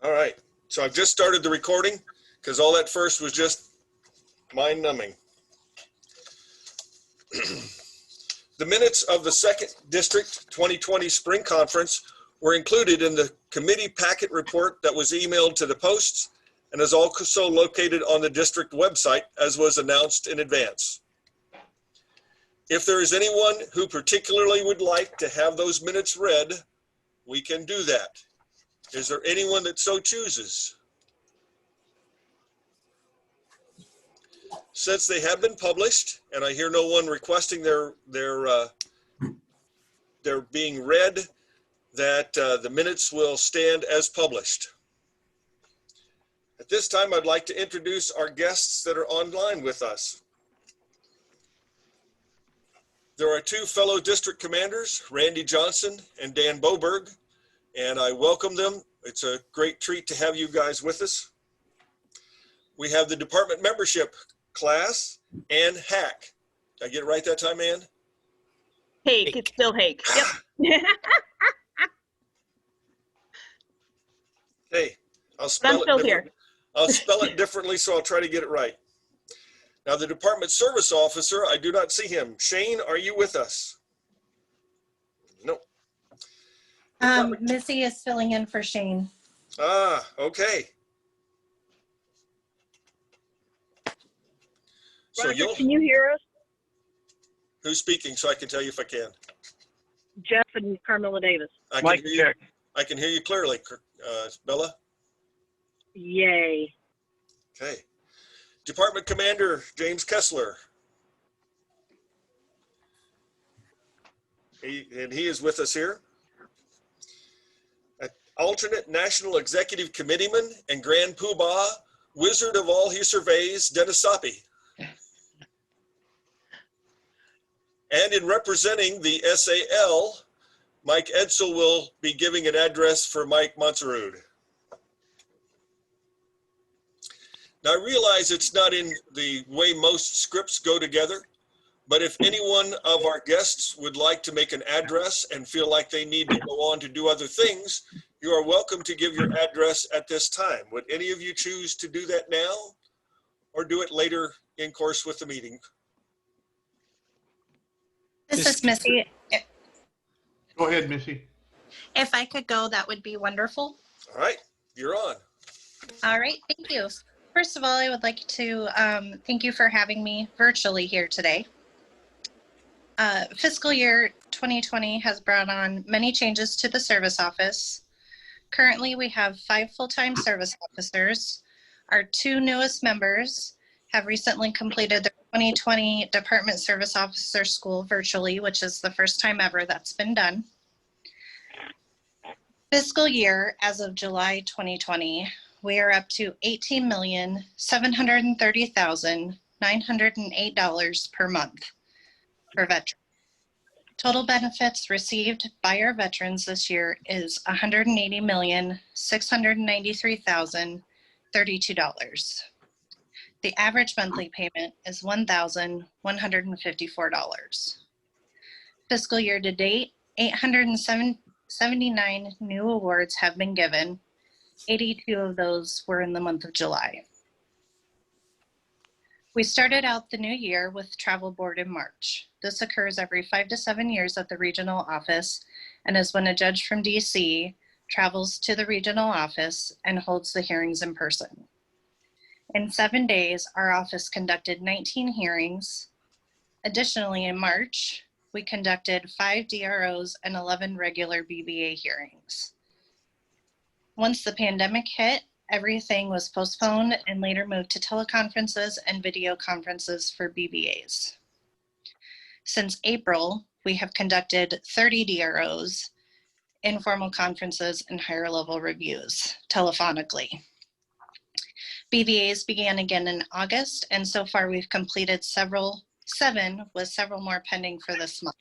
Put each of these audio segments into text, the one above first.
All right, so I've just started the recording because all that first was just mind numbing. The minutes of the 2nd District 2020 Spring Conference were included in the committee packet report that was emailed to the posts and is also located on the district website as was announced in advance. If there is anyone who particularly would like to have those minutes read, we can do that. Is there anyone that so chooses? Since they have been published, and I hear no one requesting they're being read, that the minutes will stand as published. At this time, I'd like to introduce our guests that are online with us. There are two fellow district commanders, Randy Johnson and Dan Boberg, and I welcome them. It's a great treat to have you guys with us. We have the department membership class, Ann Hack. Did I get it right that time, Ann? Hake, it's still Hake. Yep. Hey, I'll spell it differently, so I'll try to get it right. Now, the department service officer, I do not see him. Shane, are you with us? No. Missy is filling in for Shane. Ah, okay. So Roger, can you hear us? Who's speaking so I can tell you if I can? Jeff and Carmela Davis. I can hear you clearly, Bella. Yay. Okay. Department Commander James Kessler. He is with us here. Alternate National Executive Committeeman and Grand Poobah, Wizard of all he surveys, Dennis Soppy. And in representing the SAL, Mike Edsel will be giving an address for Mike Monserud. Now, I realize it's not in the way most scripts go together, but if any one of our guests would like to make an address and feel like they need to go on to do other things, you are welcome to give your address at this time. Would any of you choose to do that now or do it later in course with the meeting? This is Missy. Go ahead, Missy. If I could go, that would be wonderful. All right, you're on. All right, thank you. First of all, I would like to thank you for having me virtually here today. Fiscal year 2020 has brought on many changes to the service office. Currently, we have 5 full-time service officers. Our 2 newest members have recently completed their 2020 Department Service Officer School virtually, which is the first time ever that's been done. Fiscal year, as of July 2020, we are up to $18,730,908 per month per veteran. Total benefits received by our veterans this year is $180,693,032. The average monthly payment is $1,154. Fiscal year to date, 879 new awards have been given. 82 of those were in the month of July. We started out the new year with travel board in March. This occurs every 5 to 7 years at the regional office and is when a judge from DC travels to the regional office and holds the hearings in person. In 7 days, our office conducted 19 hearings. Additionally, in March, we conducted 5 DROs and 11 regular BBA hearings. Once the pandemic hit, everything was postponed and later moved to teleconferences and video conferences for BBAs. Since April, we have conducted 30 DROs, informal conferences, and higher level reviews telephonically. BBAs began again in August, and so far we've completed 7 with several more pending for this month.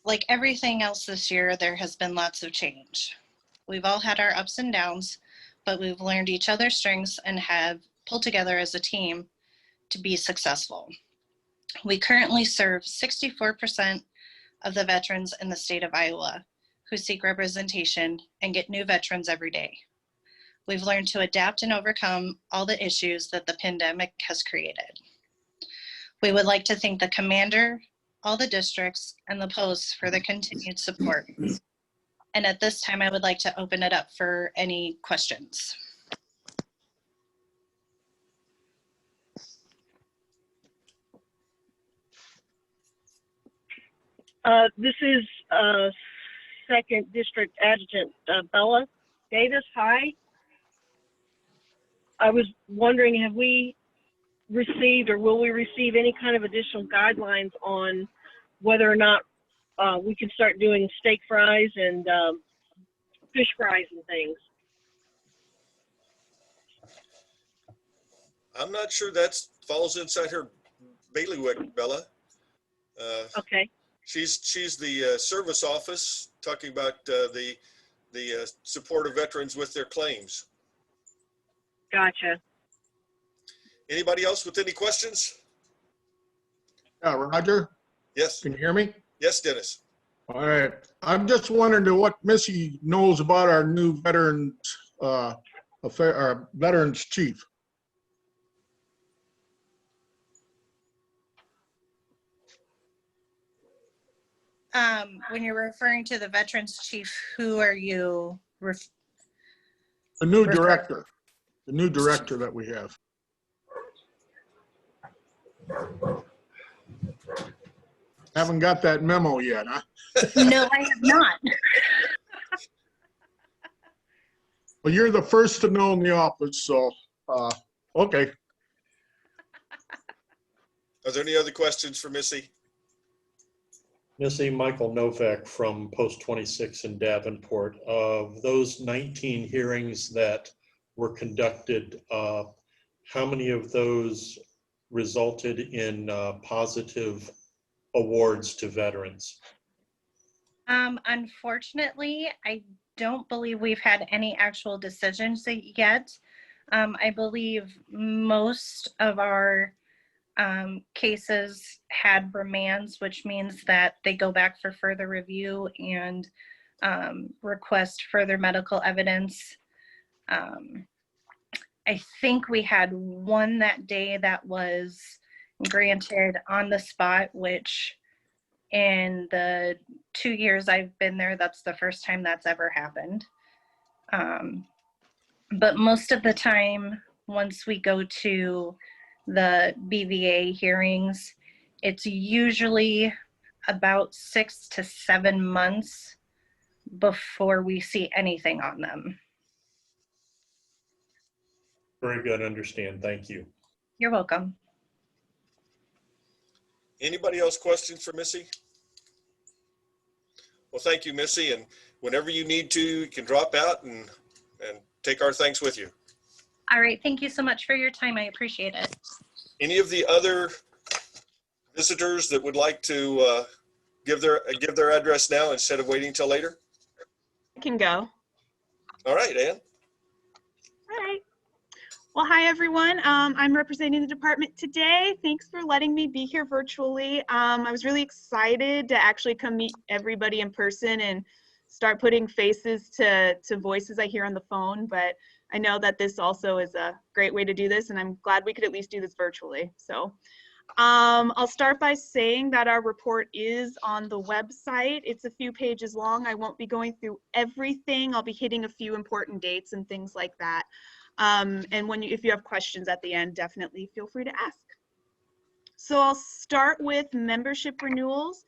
Like everything else this year, there has been lots of change. We've all had our ups and downs, but we've learned each other's strengths and have pulled together as a team to be successful. We currently serve 64% of the veterans in the state of Iowa who seek representation and get new veterans every day. We've learned to adapt and overcome all the issues that the pandemic has created. We would like to thank the commander, all the districts, and the posts for the continued support. And at this time, I would like to open it up for any questions. This is Second District Adjutant Bella Davis. Hi. I was wondering, have we received or will we receive any kind of additional guidelines on whether or not we can start doing steak fries and fish fries and things? I'm not sure that falls inside her bailiwick, Bella. Okay. She's the service office talking about the support of veterans with their claims. Gotcha. Anybody else with any questions? Roger, Yes. can you hear me? Yes, Dennis. All right. I'm just wondering to what Missy knows about our new veterans veterans chief. When you're referring to the veterans chief, who are you? The new director that we have. Haven't got that memo yet, huh? No, I have not. Well, you're the first to know in the office, so, okay. Are there any other questions for Missy? Missy, Michael Novak from Post 26 in Davenport. Of those 19 hearings that were conducted, how many of those resulted in positive awards to veterans? Unfortunately, I don't believe we've had any actual decisions yet. I believe most of our cases had remands, which means that they go back for further review and request further medical evidence. I think we had one that day that was granted on the spot, which in the 2 years I've been there, that's the first time that's ever happened. But most of the time, once we go to the BVA hearings, it's usually about 6 to 7 months before we see anything on them. Very good, understand, thank you. You're welcome. Anybody else questions for Missy? Well, thank you, Missy. And whenever you need to, you can drop out and take our thanks with you. All right, thank you so much for your time. I appreciate it. Any of the other visitors that would like to give their address now instead of waiting till later? I can go. All right, Ann. All right. Well, hi, everyone. I'm representing the department today. Thanks for letting me be here virtually. I was really excited to actually come meet everybody in person and start putting faces to voices I hear on the phone, but I know that this also is a great way to do this, and I'm glad we could at least do this virtually. So I'll start by saying that our report is on the website. It's a few pages long. I won't be going through everything. I'll be hitting a few important dates and things like that. And if you have questions at the end, definitely feel free to ask. So I'll start with membership renewals.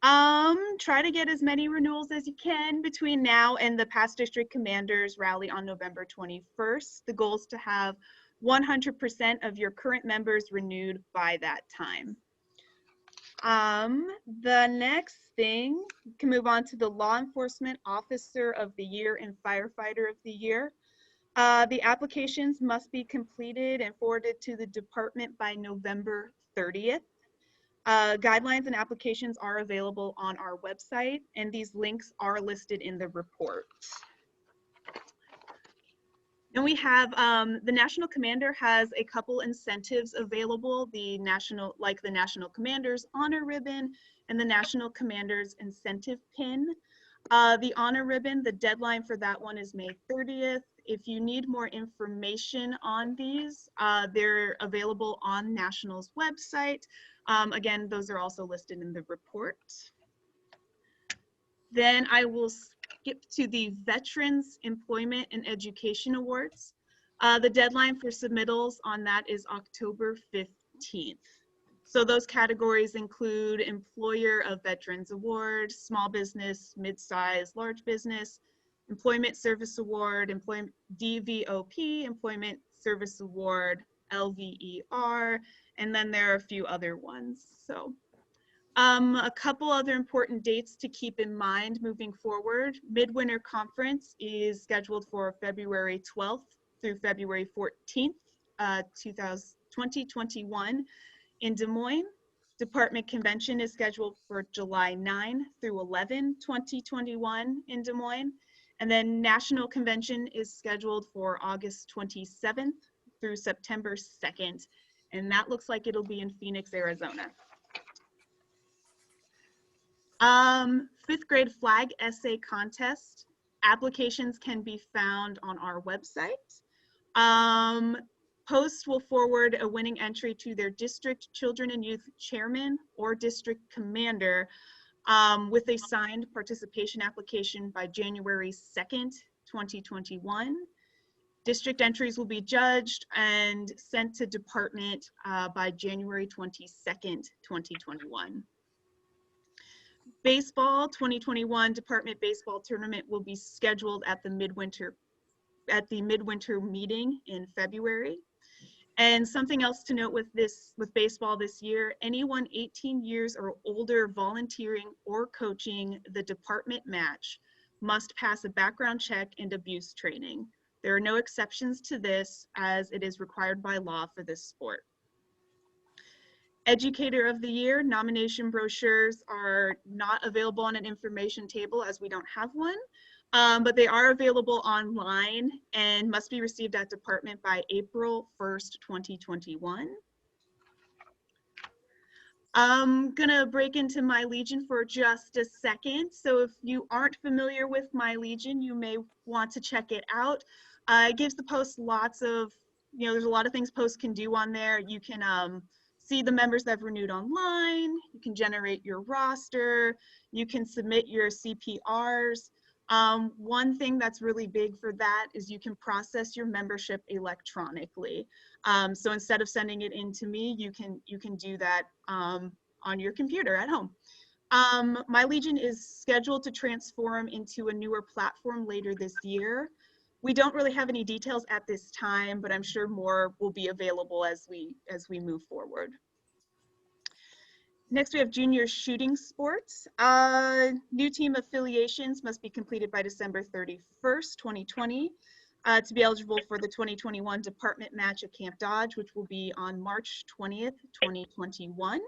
Try to get as many renewals as you can between now and the past district commanders rally on November 21st. The goal is to have 100% of your current members renewed by that time. The next thing, we can move on to the Law Enforcement Officer of the Year and Firefighter of the Year. The applications must be completed and forwarded to the department by November 30th. Guidelines and applications are available on our website, and these links are listed in the report. And we have, the National Commander has a couple incentives available, the National Commander's Honor Ribbon and the National Commander's Incentive Pin. The honor ribbon, the deadline for that one is May 30th. If you need more information on these, they're available on National's website. Again, those are also listed in the report. Then I will skip to the Veterans Employment and Education Awards. The deadline for submittals on that is October 15th. So those categories include Employer of Veterans Award, Small Business, Mid-size, Large Business, Employment Service Award, Employment DVOP, Employment Service Award, LVER, and then there are a few other ones. So a couple other important dates to keep in mind moving forward. Midwinter Conference is scheduled for February 12th through February 14th, 2021 in Des Moines. Department Convention is scheduled for July 9 through 11, 2021 in Des Moines. And then National Convention is scheduled for August 27th through September 2nd. And that looks like it'll be in Phoenix, Arizona. Fifth grade flag essay contest. Applications can be found on our website. Posts will forward a winning entry to their district children and youth chairman or district commander with a signed participation application by January 2nd, 2021. District entries will be judged and sent to department by January 22nd, 2021. Baseball 2021 department baseball tournament will be scheduled at the midwinter meeting in February. And something else to note with baseball this year, anyone 18 years or older volunteering or coaching the department match must pass a background check and abuse training. There are no exceptions to this as it is required by law for this sport. Educator of the Year nomination brochures are not available on an information table as we don't have one. But they are available online and must be received at department by April 1st, 2021. I'm gonna break into My Legion for just a second. So if you aren't familiar with My Legion, you may want to check it out. It gives the post lots of, there's a lot of things posts can do on there. You can see the members that have renewed online. You can generate your roster. You can submit your CPRs. One thing that's really big for that is you can process your membership electronically. So instead of sending it in to me, you can do that on your computer at home. My Legion is scheduled to transform into a newer platform later this year. We don't really have any details at this time, but I'm sure more will be available as we move forward. Next, we have junior shooting sports. New team affiliations must be completed by December 31st, 2020 to be eligible for the 2021 department match at Camp Dodge, which will be on March 20th, 2021.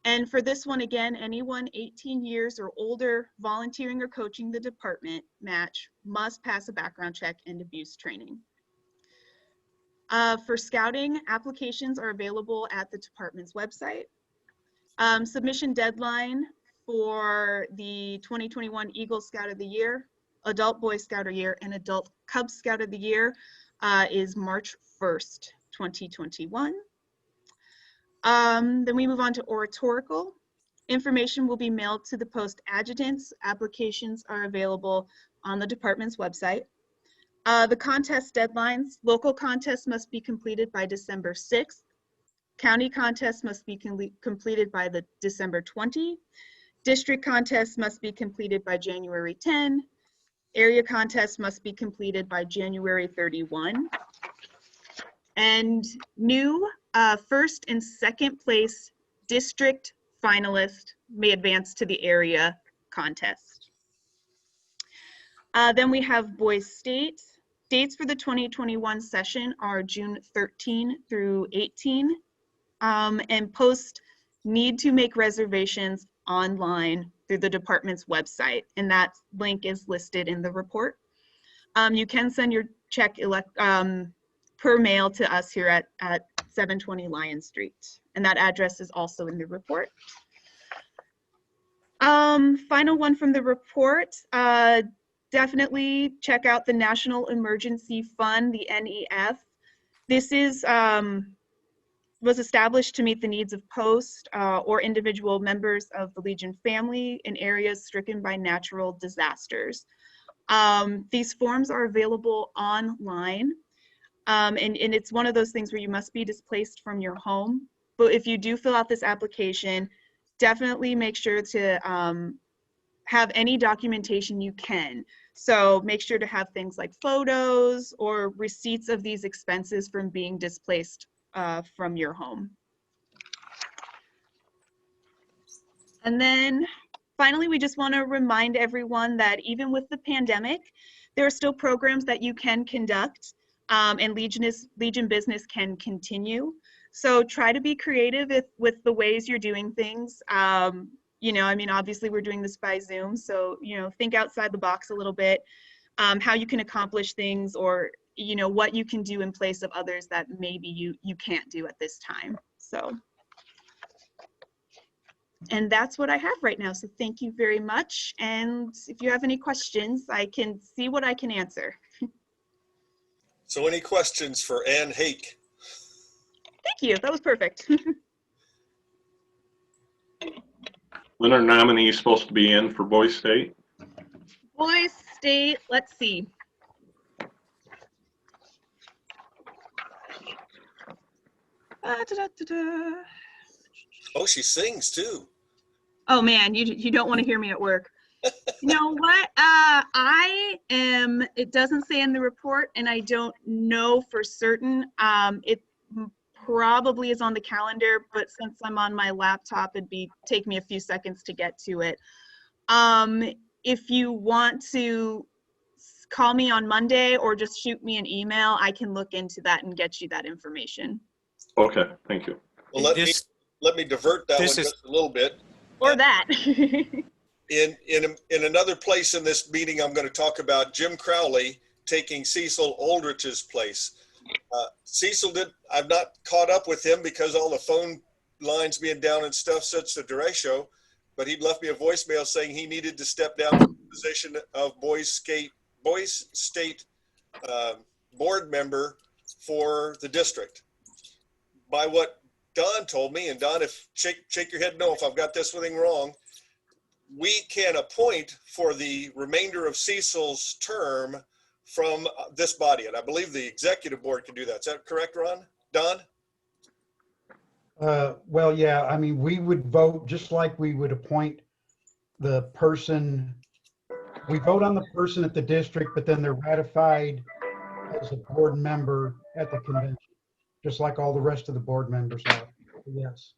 And for this one, again, anyone 18 years or older volunteering or coaching the department match must pass a background check and abuse training. For scouting, applications are available at the department's website. Submission deadline for the 2021 Eagle Scout of the Year, Adult Boy Scout of the Year, and Adult Cub Scout of the Year is March 1st, 2021. Then we move on to oratorical. Information will be mailed to the post adjutants. Applications are available on the department's website. The contest deadlines, local contests must be completed by December 6th. County contests must be completed by the December 20. District contests must be completed by January 10. Area contests must be completed by January 31. And new first and second place district finalists may advance to the area contest. Then we have boys state. Dates for the 2021 session are June 13 through 18. And posts need to make reservations online through the department's website, and that link is listed in the report. You can send your check per mail to us here at 720 Lion Street, and that address is also in the report. Final one from the report. Definitely check out the National Emergency Fund, the NEF. This was established to meet the needs of post or individual members of the Legion family in areas stricken by natural disasters. These forms are available online, and it's one of those things where you must be displaced from your home. But if you do fill out this application, definitely make sure to have any documentation you can. So make sure to have things like photos or receipts of these expenses from being displaced from your home. And then finally, we just want to remind everyone that even with the pandemic, there are still programs that you can conduct, and Legion business can continue. So try to be creative with the ways you're doing things. You know, I mean, obviously we're doing this by Zoom, so, you know, think outside the box a little bit, how you can accomplish things, or, you know, what you can do in place of others that maybe you can't do at this time. So, and that's what I have right now. So thank you very much. And if you have any questions, I can see what I can answer. So any questions for Ann Hake? Thank you, that was perfect. When are nominees supposed to be in for Boise State? Boise State, let's see. Oh, she sings too. Oh man, you don't want to hear me at work. You know what? It doesn't say in the report, and I don't know for certain. It probably is on the calendar, but since I'm on my laptop, take me a few seconds to get to it. If you want to call me on Monday or just shoot me an email, I can look into that and get you that information. Okay, thank you. Well, let me divert that one just a little bit. Or that. In another place in this meeting, I'm going to talk about Jim Crowley taking Cecil Aldrich's place. Cecil I've not caught up with him because all the phone lines being down and stuff such the derecho, but he'd left me a voicemail saying he needed to step down from the position of Boise State board member for the district. By what Don told me, and Don, if shake your head no if I've got this thing wrong, we can appoint for the remainder of Cecil's term from this body, and I believe the executive board can do that. Is that correct, Don? Well, yeah, I mean, we would vote just like we would appoint the person. We vote on the person at the district, but then they're ratified as a board member at the convention, just like all the rest of the board members are. Yes,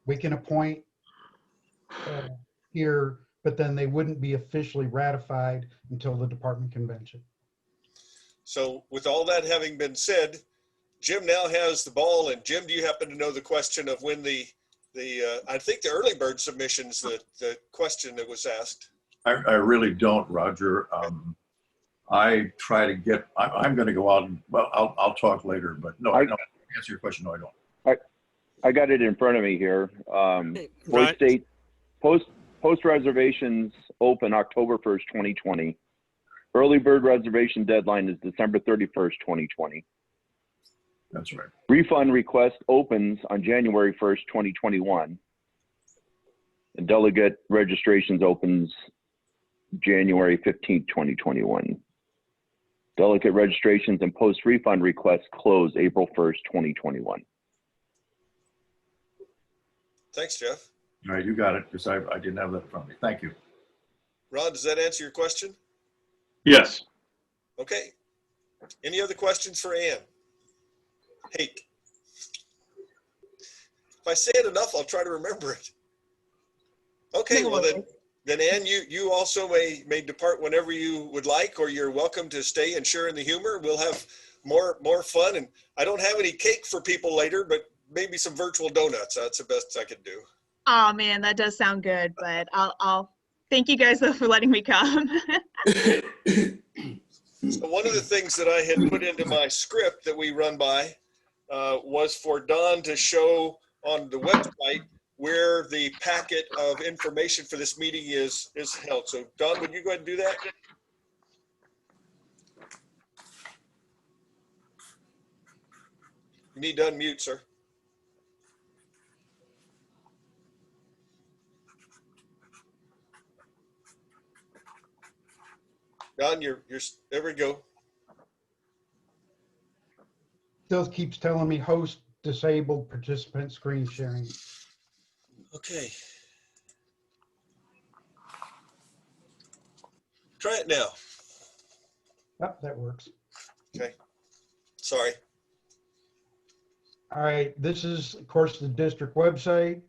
we can appoint here, but then they wouldn't be officially ratified until the department convention. So with all that having been said, Jim now has the ball. And Jim, do you happen to know the question of when I think the early bird submissions, the question that was asked? I really don't, Roger. I try to get, I'm going to go out and, well, I'll talk later, but no, I don't answer your question. No, I don't. I got it in front of me here. Boise State post reservations open October 1st, 2020. Early bird reservation deadline is December 31st, 2020. That's right. Refund request opens on January 1st, 2021. And delegate registrations opens January 15th, 2021. Delegate registrations and post refund requests close April 1st, 2021. Thanks, Jeff. All right, you got it, because I didn't have that in front of me. Thank you. Ron, does that answer your question? Yes. Okay. Any other questions for Ann Hake? If I say it enough, I'll try to remember it. Okay, well then Ann, you also may depart whenever you would like, or you're welcome to stay and share in the humor. We'll have more fun, and I don't have any cake for people later, but maybe some virtual donuts. That's the best I can do. Oh man, that does sound good, but I'll thank you guys though for letting me come. So one of the things that I had put into my script that we run by was for Don to show on the website where the packet of information for this meeting is held. So Don, would you go ahead and do that? You need to unmute, sir. Don, there we go. Still keeps telling me host disabled participant screen sharing. Okay. Try it now. Oh, that works. Okay. Sorry. All right, this is, of course, the district website.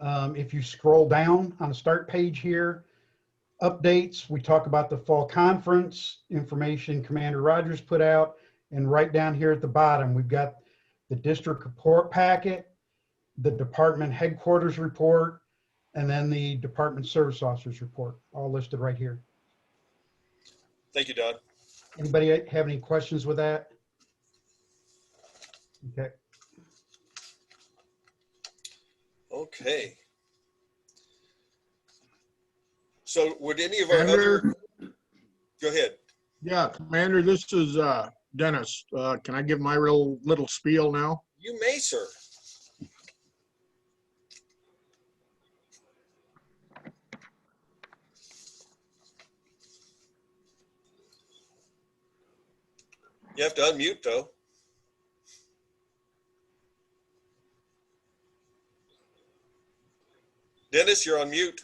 If you scroll down on the start page here, updates, we talk about the fall conference, information Commander Rogers put out, and right down here at the bottom, we've got the district report packet, the department headquarters report, and then the department service officers report, all listed right here. Thank you, Don. Anybody have any questions with that? Okay. Okay. So would any of our other, go ahead. Yeah, Commander, this is Dennis. Can I give my little spiel now? You may, sir. You have to unmute though. Dennis, you're on mute.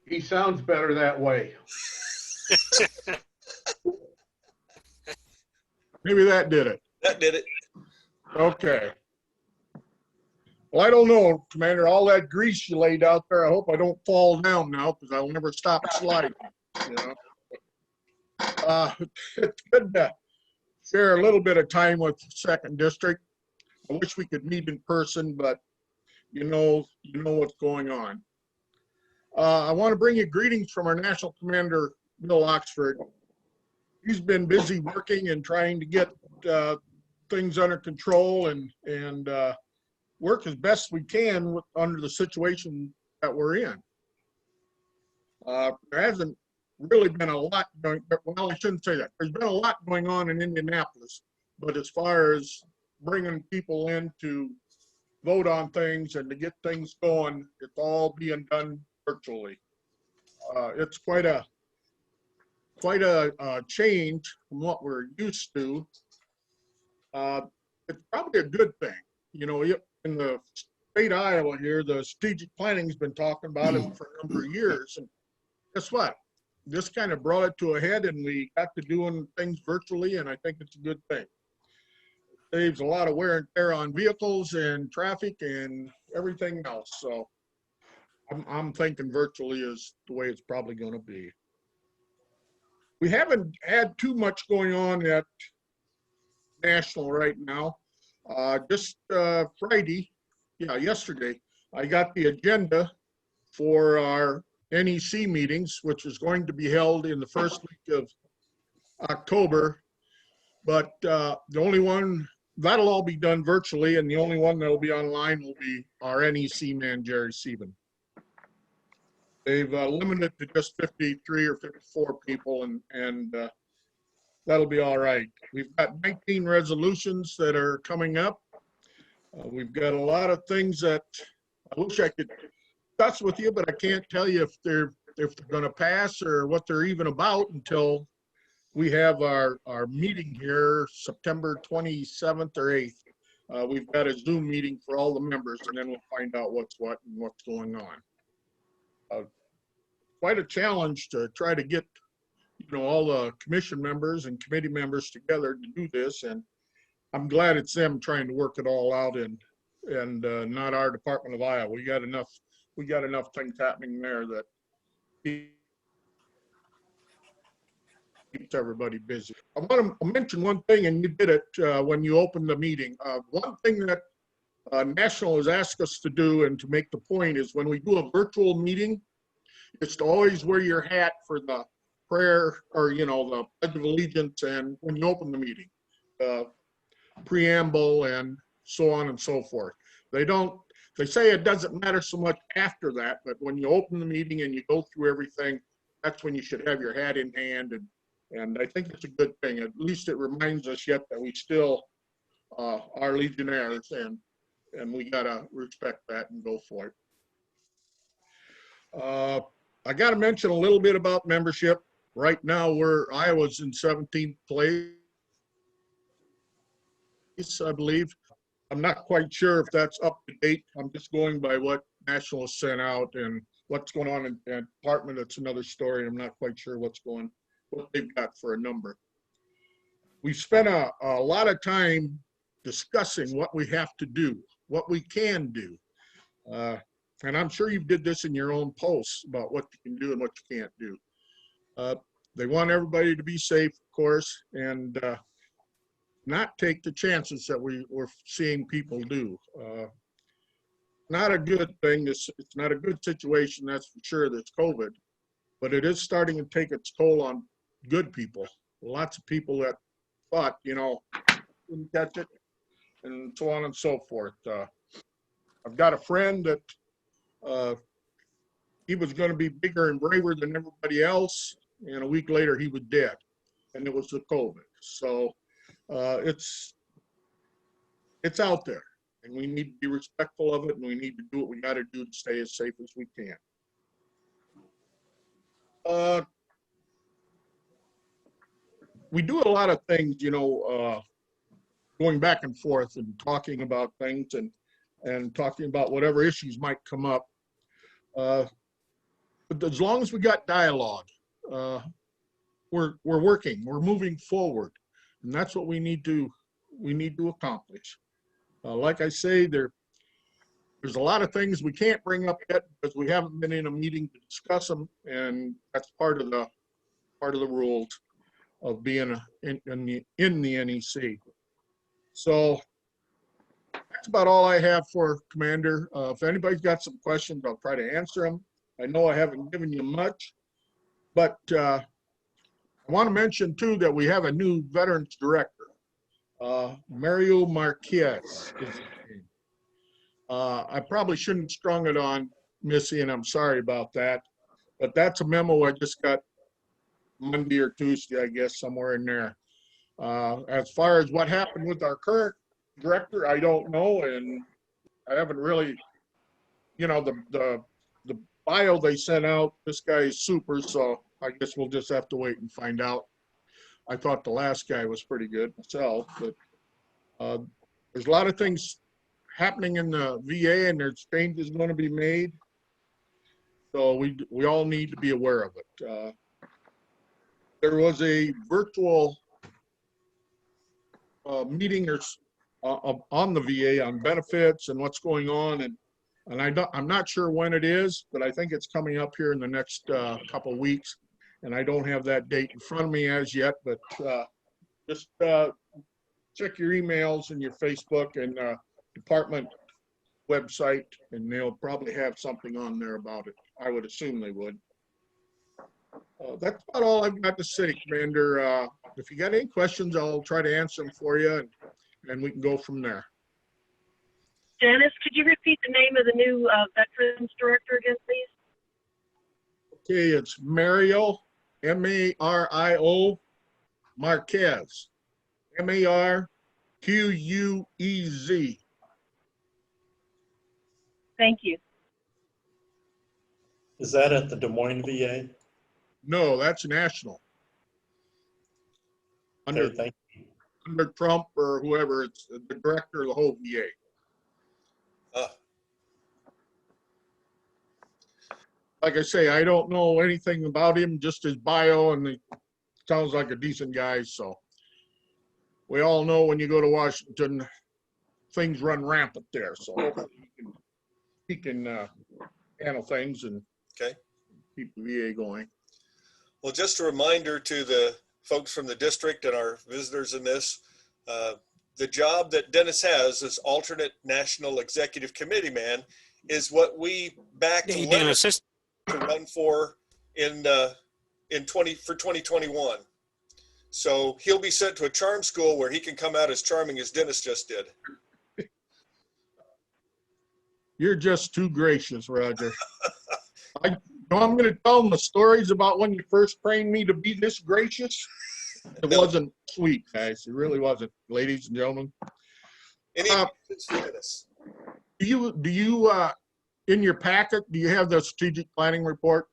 He sounds better that way. Maybe that did it. That did it. Okay. Well, I don't know, Commander, all that grease you laid out there, I hope I don't fall down now because I'll never stop sliding. You know? It's good to share a little bit of time with Second District. I wish we could meet in person, but you know what's going on. I want to bring you greetings from our National Commander, Bill Oxford. He's been busy working and trying to get things under control and work as best we can under the situation that we're in. There hasn't really been a lot going, well, I shouldn't say that. There's been a lot going on in Indianapolis, but as far as bringing people in to vote on things and to get things going, it's all being done virtually. It's quite a change from what we're used to. It's probably a good thing. You know, in the state of Iowa here, the strategic planning's been talking about it for a number of years. And guess what? This kind of brought it to a head and we got to doing things virtually, and I think it's a good thing. It saves a lot of wear and tear on vehicles and traffic and everything else. So I'm thinking virtually is the way it's probably going to be. We haven't had too much going on at National right now. Just Friday, yesterday, I got the agenda for our NEC meetings, which is going to be held in the first week of October. But the only one, that'll all be done virtually, and the only one that'll be online will be our NEC man, Jerry Sieben. They've limited to just 53 or 54 people, and that'll be all right. We've got 19 resolutions that are coming up. We've got a lot of things that I wish I could discuss with you, but I can't tell you if they're going to pass or what they're even about until we have our meeting here September 27th or 8th. We've got a Zoom meeting for all the members, and then we'll find out what's what and what's going on. Quite a challenge to try to get all the commission members and committee members together to do this, and I'm glad it's them trying to work it all out and not our Department of Iowa. We got enough things happening there that keeps everybody busy. I want to mention one thing, and you did it when you opened the meeting. One thing that National has asked us to do and to make the point is when we do a virtual meeting, it's to always wear your hat for the prayer or, the Pledge of Allegiance and when you open the meeting, preamble and so on and so forth. They don't they say it doesn't matter so much after that, but when you open the meeting and you go through everything, that's when you should have your hat in hand. And I think it's a good thing. At least it reminds us yet that we still are Legionnaires, and we gotta respect that and go for it. I gotta mention a little bit about membership. Right now, Iowa's in 17th place, I believe. I'm not quite sure if that's up to date. I'm just going by what National sent out, and what's going on in the department. It's another story. I'm not quite sure what they've got for a number. We spent a lot of time discussing what we have to do, what we can do. And I'm sure you did this in your own posts about what you can do and what you can't do. They want everybody to be safe, of course, and not take the chances that we're seeing people do. Not a good thing. It's not a good situation, that's for sure, that's COVID, but it is starting to take its toll on good people. Lots of people that thought, couldn't catch it, and so on and so forth. I've got a friend that he was going to be bigger and braver than everybody else, and a week later he was dead, and it was the COVID. So it's out there, and we need to be respectful of it, and we need to do what we got to do to stay as safe as we can. We do a lot of things, going back and forth and talking about things and talking about whatever issues might come up. But as long as we got dialogue, we're working, we're moving forward, and that's what we need to accomplish. Like I say, there's a lot of things we can't bring up yet because we haven't been in a meeting to discuss them, and that's part of the rules of being in the NEC. So that's about all I have for Commander. If anybody's got some questions, I'll try to answer them. I know I haven't given you much, but I want to mention too that we have a new Veterans Director. Mario Marquez is his name. I probably shouldn't have strung it on Missy, and I'm sorry about that, but that's a memo I just got Monday or Tuesday, I guess, somewhere in there. As far as what happened with our current director, I don't know, and I haven't really, the bio they sent out, this guy is super, so I guess we'll just have to wait and find out. I thought the last guy was pretty good myself, but there's a lot of things happening in the VA, and there's changes going to be made, so we all need to be aware of it. There was a virtual meeting on the VA on benefits and what's going on, and I'm not sure when it is, but I think it's coming up here in the next couple weeks, and I don't have that date in front of me as yet, but just check your emails and your Facebook and department website, and they'll probably have something on there about it. I would assume they would. That's about all I've got to say, Commander. If you got any questions, I'll try to answer them for you, and we can go from there. Dennis, could you repeat the name of the new Veterans Director again, please? Okay, it's Mario, M-A-R-I-O, Marquez, M-A-R-Q-U-E-Z. Thank you. Is that at the Des Moines VA? No, that's national. Under, Okay, thank you. under Trump or whoever, it's the director of the whole VA. Like I say, I don't know anything about him, just his bio, and he sounds like a decent guy. So we all know when you go to Washington, things run rampant there. So hopefully he can handle things and keep the VA going. Well, just a reminder to the folks from the district and our visitors in this, the job that Dennis has as alternate national executive committee man is what we backed Dennis to run for in 2021. So he'll be sent to a charm school where he can come out as charming as Dennis just did. You're just too gracious, Roger. I'm going to tell them the stories about when you first trained me to be this gracious. It wasn't sweet, guys. It really wasn't, ladies and gentlemen. Any questions for Dennis? Do you in your packet, do you have the strategic planning report?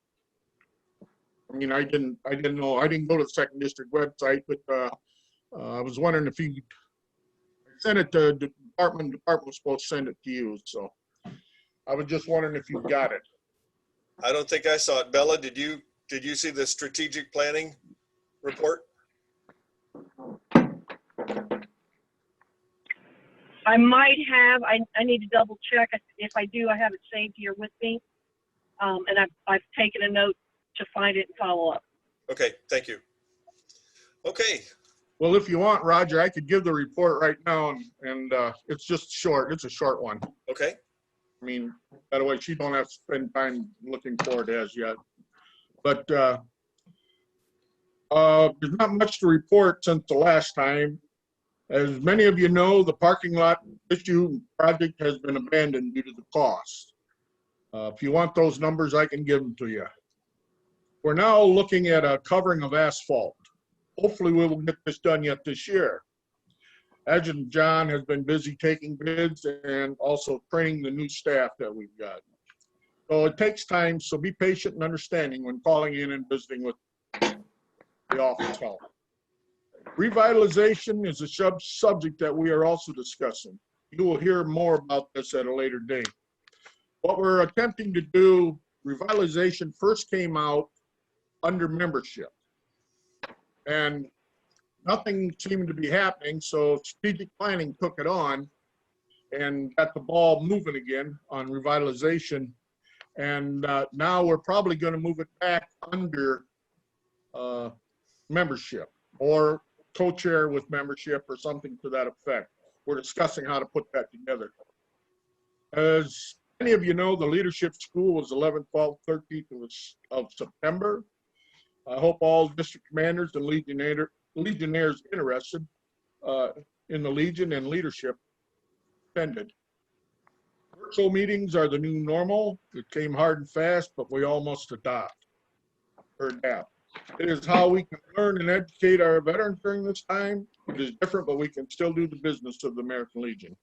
I mean, I didn't know. I didn't go to the second district website, but I was wondering if you sent it to the department. The department was supposed to send it to you, so I was just wondering if you got it. I don't think I saw it. Bella, did you see the strategic planning report? I might have. I need to double check. If I do, I have it saved here with me. And I've taken a note to find it and follow up. Okay, thank you. Okay. Well, if you want, Roger, I could give the report right now, and it's just short. It's a short one. Okay. I mean, that way she don't have to spend time looking for it as yet. But there's not much to report since the last time. As many of you know, the parking lot issue project has been abandoned due to the cost. If you want those numbers, I can give them to you. We're now looking at a covering of asphalt. Hopefully we will get this done yet this year. Agent John has been busy taking bids and also training the new staff that we've got. So it takes time, so be patient and understanding when calling in and visiting with the office help. Revitalization is a subject that we are also discussing. You will hear more about this at a later date. What we're attempting to do, revitalization first came out under membership. And nothing seemed to be happening, so strategic planning took it on and got the ball moving again on revitalization. And now we're probably going to move it back under membership or co-chair with membership or something to that effect. We're discussing how to put that together. As many of you know, the leadership school was 11th, 12th, 13th of September. I hope all district commanders and legionnaires interested in the Legion and leadership attended. Virtual meetings are the new normal. It came hard and fast, but we all must adapt. It is how we can learn and educate our veterans during this time. It is different, but we can still do the business of the American Legion.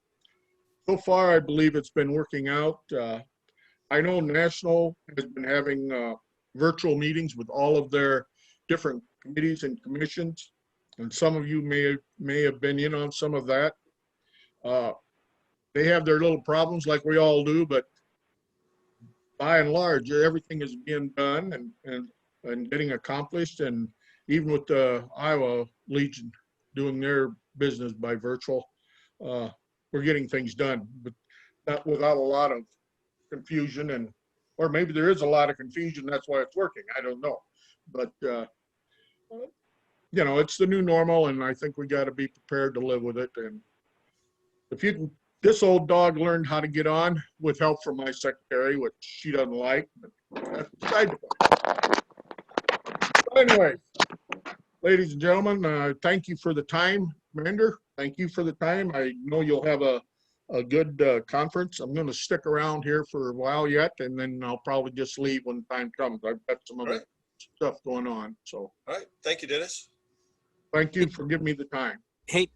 So far, I believe it's been working out. I know National has been having virtual meetings with all of their different committees and commissions, and some of you may have been in on some of that. They have their little problems like we all do, but by and large, everything is being done and getting accomplished. And even with the Iowa Legion doing their business by virtual, we're getting things done, but not without a lot of confusion, or maybe there is a lot of confusion. That's why it's working. I don't know, but you know, it's the new normal, and I think we got to be prepared to live with it. And if you can, this old dog learned how to get on with help from my secretary, which she doesn't like, but that's beside the point. But anyway, ladies and gentlemen, thank you for the time, Commander. Thank you for the time. I know you'll have a good conference. I'm going to stick around here for a while yet, and then I'll probably just leave when the time comes. I've got some other stuff going on. So, all right. Thank you, Dennis. Thank you for giving me the time. Hey,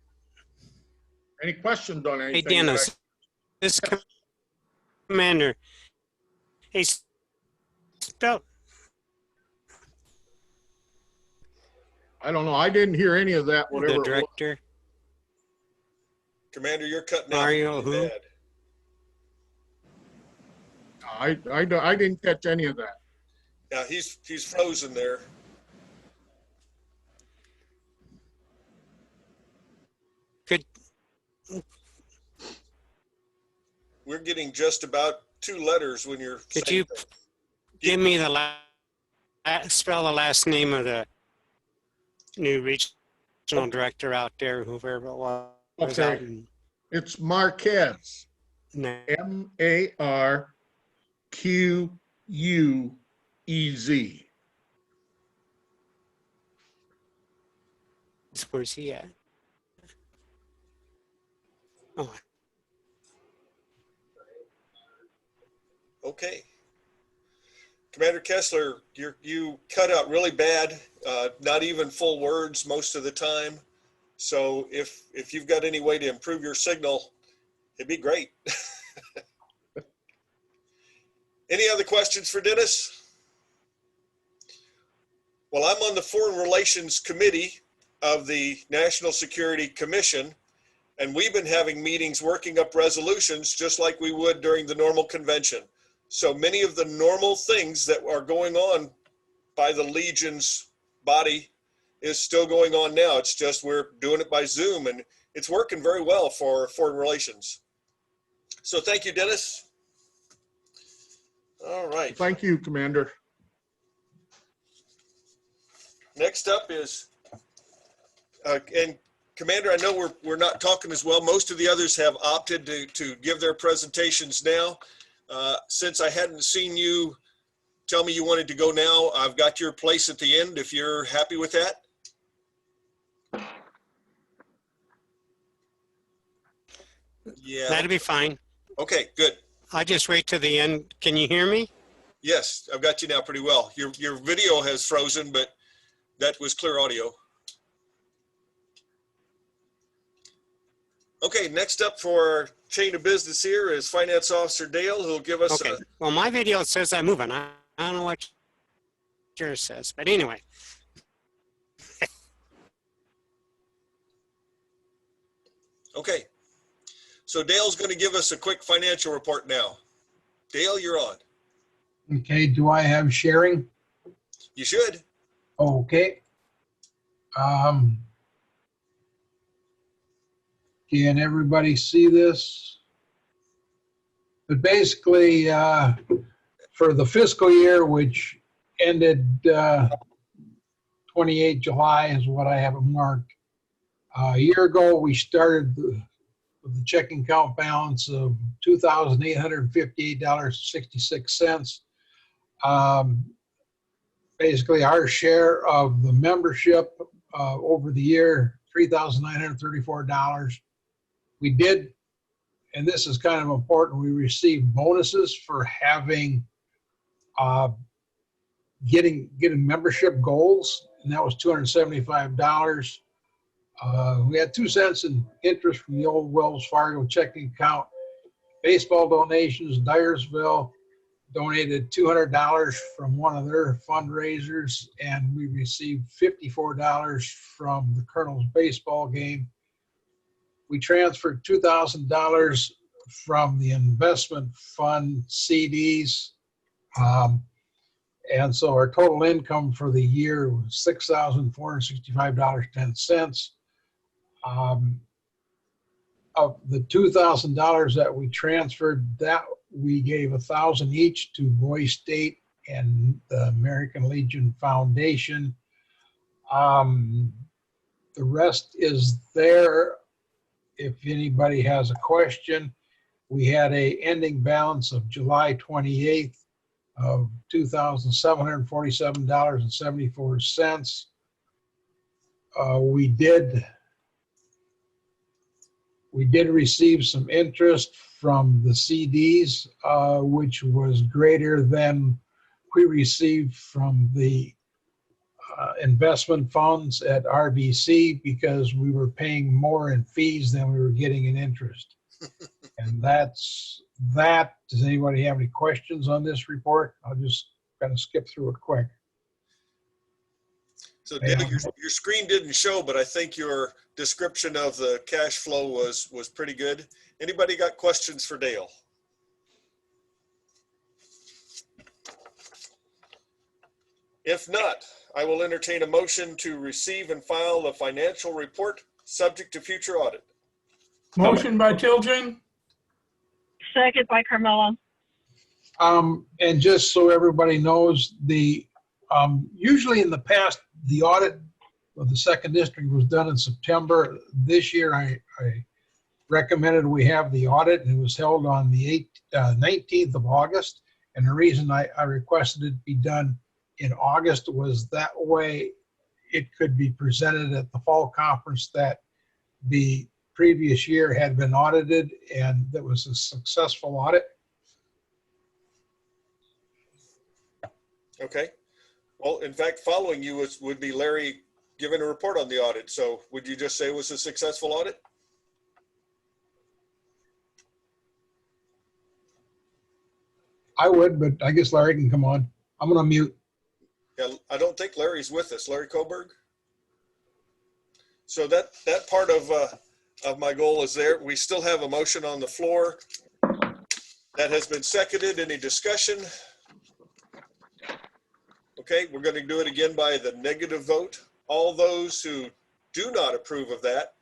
any questions on anything? Hey, Dennis, this Commander. Hey, spell. I don't know. I didn't hear any of that. Whatever. The director. Commander, you're cutting out. Mario who? I didn't catch any of that. Yeah, he's frozen there. Could we're getting just about 2 letters when you're. Could you give me the spell the last name of the new regional director out there, whoever it was? Okay. It's Marquez. M-A-R-Q-U-E-Z. Where's he at? Oh. Okay. Commander Kessler, you cut out really bad, not even full words most of the time. So if you've got any way to improve your signal, it'd be great. Any other questions for Dennis? Well, I'm on the Foreign Relations Committee of the National Security Commission, and we've been having meetings working up resolutions just like we would during the normal convention. So many of the normal things that are going on by the Legion's body is still going on now. It's just we're doing it by Zoom, and it's working very well for foreign relations. So thank you, Dennis. All right. Thank you, Commander. Next up is, and Commander, I know we're not talking as well. Most of the others have opted to give their presentations now. Since I hadn't seen you tell me you wanted to go now, I've got your place at the end if you're happy with that. Yeah. That'd be fine. Okay, good. I'll just wait to the end. Can you hear me? Yes, I've got you now pretty well. Your video has frozen, but that was clear audio. Okay, next up for our chain of business here is Finance Officer Dale, who'll give us. Okay. Well, my video says I'm moving. I don't know what yours says, but anyway. Okay. So Dale's going to give us a quick financial report now. Dale, you're on. Okay, do I have sharing? You should. Okay. Can everybody see this? But basically, for the fiscal year, which ended 28 July is what I have it marked. A year ago, we started with the checking account balance of $2,858.66. Basically, our share of the membership over the year, $3,934. We did, and this is kind of important, we received bonuses for having getting membership goals, and that was $275. We had 2 cents in interest from the old Wells Fargo checking account. Baseball donations, Dyersville donated $200 from one of their fundraisers, and we received $54 from the Colonel's baseball game. We transferred $2,000 from the investment fund CDs. And so our total income for the year was $6,465.10. Of the $2,000 that we transferred, that we gave $1,000 each to Boy State and the American Legion Foundation. The rest is there if anybody has a question. We had a ending balance of July 28th of $2,747.74. We did receive some interest from the CDs, which was greater than we received from the investment funds at RBC because we were paying more in fees than we were getting in interest. And that's that. Does anybody have any questions on this report? I'll just kind of skip through it quick. So Dale, your screen didn't show, but I think your description of the cash flow was pretty good. Anybody got questions for Dale? If not, I will entertain a motion to receive and file the financial report subject to future audit. Motion by Tilgen. Second by Carmella. And just so everybody knows, the usually in the past, the audit of the second district was done in September. This year, I recommended we have the audit, and it was held on the 19th of August. And the reason I requested it be done in August was that way it could be presented at the fall conference that the previous year had been audited and that was a successful audit. Okay. Well, in fact, following you would be Larry giving a report on the audit. So would you just say it was a successful audit? I would, but I guess Larry can come on. I'm gonna mute. Yeah, I don't think Larry's with us. Larry Koberg. So that part of my goal is there. We still have a motion on the floor that has been seconded. Any discussion? Okay, we're going to do it again by the negative vote. All those who do not approve of that,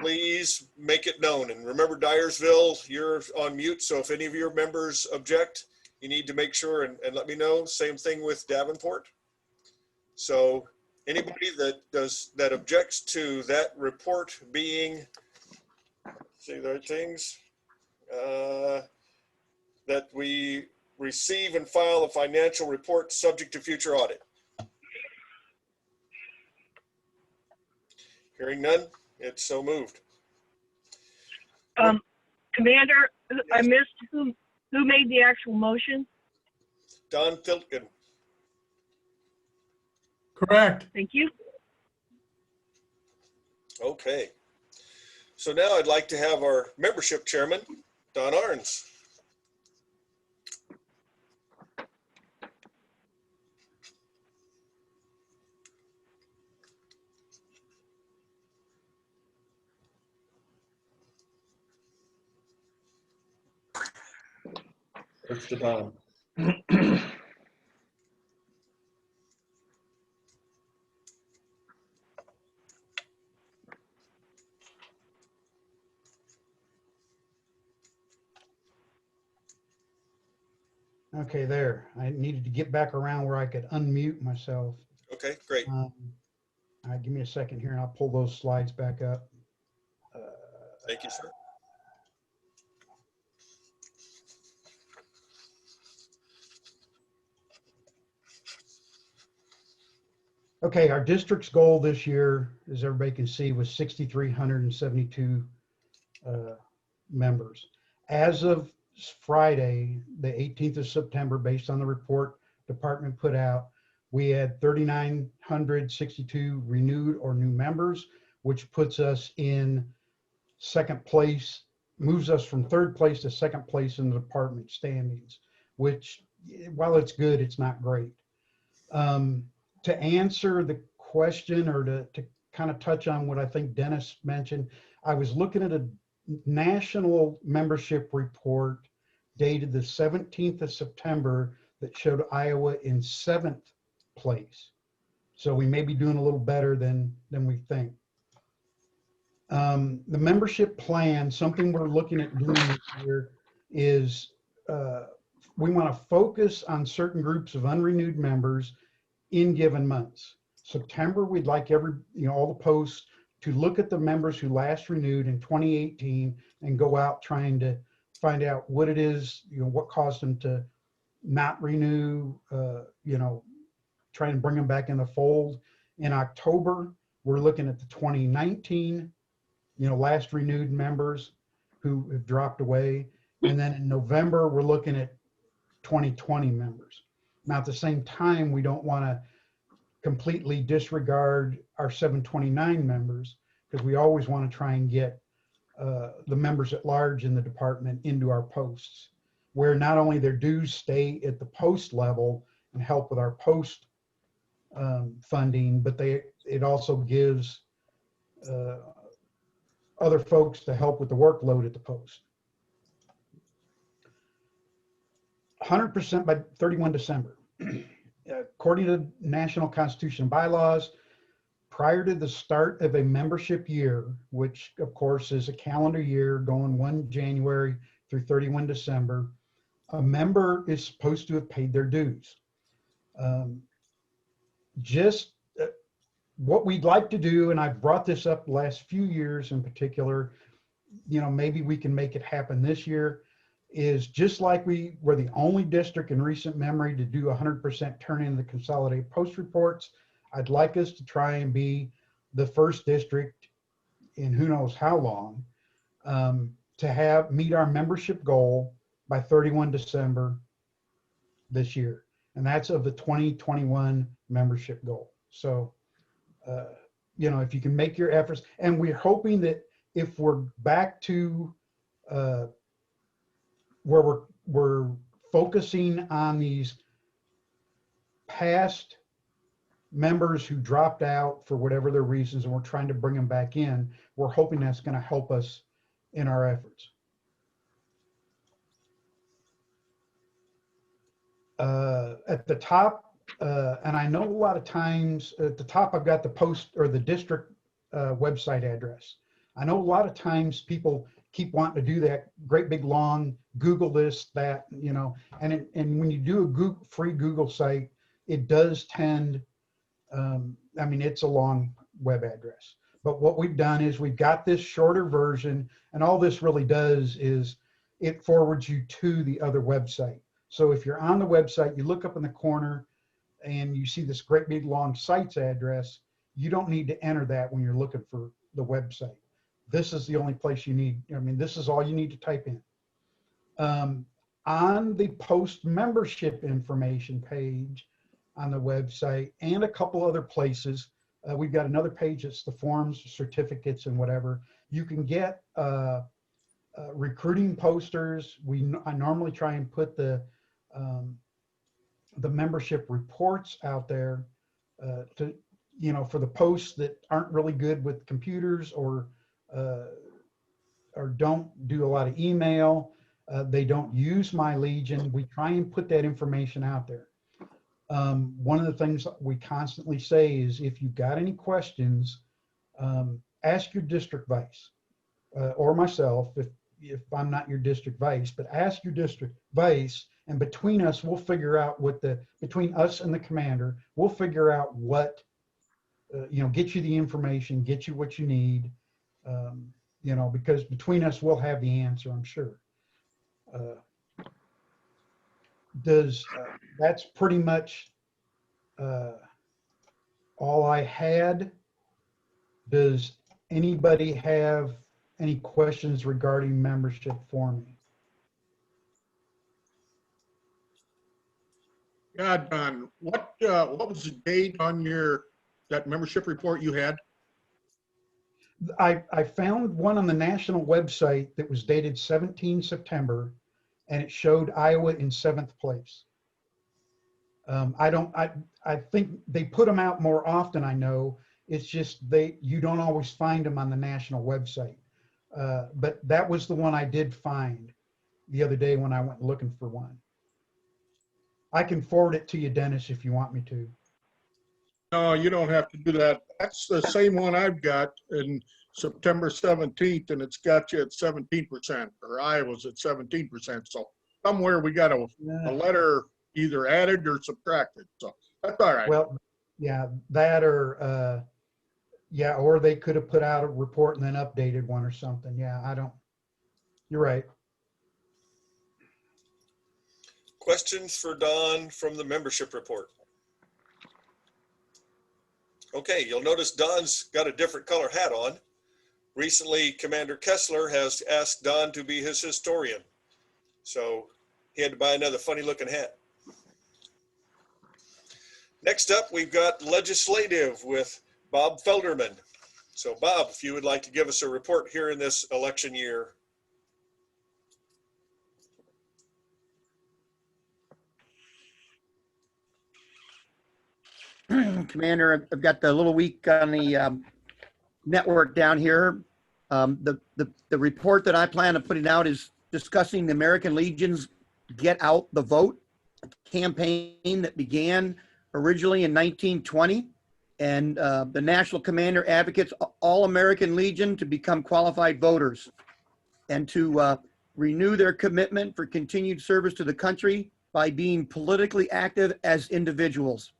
please make it known. And remember, Dyersville, you're on mute. So if any of your members object, you need to make sure and let me know. Same thing with Davenport. So anybody that objects to that report being, say the right things, that we receive and file a financial report subject to future audit. Hearing none, it's so moved. Commander, I missed who made the actual motion? Don Filtgen. Correct. Thank you. Okay. So now I'd like to have our membership chairman, Don Arns. It's the Don. Okay, there. I needed to get back around where I could unmute myself. Okay, great. All right, give me a second here and I'll pull those slides back up. Thank you, sir. Okay, our district's goal this year, as everybody can see, was 6,372 members. As of Friday, the 18th of September, based on the report department put out, we had 3,962 renewed or new members, which puts us in second place, moves us from third place to second place in the department standings, which, while it's good, it's not great. To answer the question, or to kind of touch on what I think Dennis mentioned, I was looking at a national membership report dated the 17th of September that showed Iowa in 7th place. So we may be doing a little better than we think. The membership plan, something we're looking at doing this year is we want to focus on certain groups of unrenewed members in given months. September, we'd like all the posts to look at the members who last renewed in 2018 and go out trying to find out what it is, what caused them to not renew, trying to bring them back in the fold. In October, we're looking at the 2019, last renewed members who have dropped away. And then in November, we're looking at 2020 members. Now, at the same time, we don't want to completely disregard our 729 members, because we always want to try and get the members at large in the department into our posts, where not only their dues stay at the post level and help with our post funding, but it also gives other folks to help with the workload at the post. 100% by 31 December. According to National Constitution bylaws, prior to the start of a membership year, which of course is a calendar year going 1 January through 31 December, a member is supposed to have paid their dues. What we'd like to do, and I've brought this up the last few years in particular, maybe we can make it happen this year, is just like we were the only district in recent memory to do 100% turn in the consolidated post reports. I'd like us to try and be the first district in who knows how long to meet our membership goal by 31 December this year. and that's of the 2021 membership goal. So, you know, if you can make your efforts, and we're hoping that if we're back to where we're focusing on these past members who dropped out for whatever their reasons, and we're trying to bring them back in, we're hoping that's going to help us in our efforts. At the top, and I know a lot of times at the top, I've got the post or the district website address. I know a lot of times people keep wanting to do that great big long Google this, that, you know, and when you do a Google, free Google site, it does tend, I mean, it's a long web address. But what we've done is we've got this shorter version, and all this really does is it forwards you to the other website. So if you're on the website, you look up in the corner and you see this great big long sites address, you don't need to enter that when you're looking for the website. This is the only place you need, I mean, this is all you need to type in. On the post membership information page on the website and a couple other places, we've got another page, it's the forms, certificates, and whatever. You can get recruiting posters. I normally try and put the membership reports out there to, you know, for the posts that aren't really good with computers or don't do a lot of email. They don't use My Legion. We try and put that information out there. One of the things we constantly say is if you've got any questions, ask your district vice or myself if I'm not your district vice, but ask your district vice, and between us, we'll figure out between us and the commander, we'll figure out what, you know, get you the information, get you what you need, you know, because between us, we'll have the answer, I'm sure. That's pretty much all I had. Does anybody have any questions regarding membership for me? Yeah, Don, what was the date on that membership report you had? I found one on the national website that was dated 17 September, and it showed Iowa in 7th place. I think they put them out more often, I know. It's just you don't always find them on the national website. But that was the one I did find the other day when I went looking for one. I can forward it to you, Dennis, if you want me to. No, you don't have to do that. That's the same one I've got in September 17th, and it's got you at 17%, or Iowa's at 17%. So somewhere we got a letter either added or subtracted. So that's all right. Well, yeah, that or, yeah, or they could have put out a report and then updated one or something. Yeah, you're right. Questions for Don from the membership report? Okay, you'll notice Don's got a different color hat on. Recently, Commander Kessler has asked Don to be his historian. So he had to buy another funny looking hat. Next up, we've got legislative with Bob Felderman. So Bob, if you would like to give us a report here in this election year. Commander, I've got the little week on the network down here. The report that I plan on putting out is discussing the American Legion's Get Out the Vote campaign that began originally in 1920. And the National Commander advocates all American Legion to become qualified voters and to renew their commitment for continued service to the country by being politically active as individuals.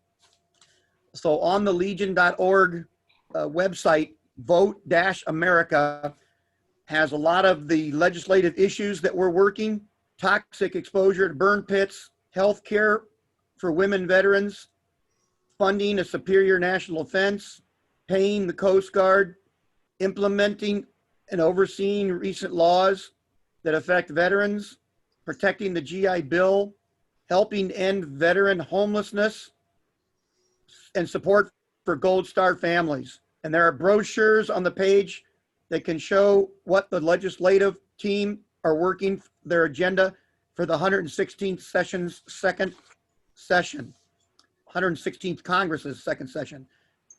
So on the legion.org website, Vote-America has a lot of the legislative issues that we're working: toxic exposure to burn pits, health care for women veterans, funding a superior national defense, paying the Coast Guard, implementing and overseeing recent laws that affect veterans, protecting the GI Bill, helping end veteran homelessness, and support for Gold Star families. And there are brochures on the page that can show what the legislative team are working their agenda for the 116th session's second session, 116th Congress's second session.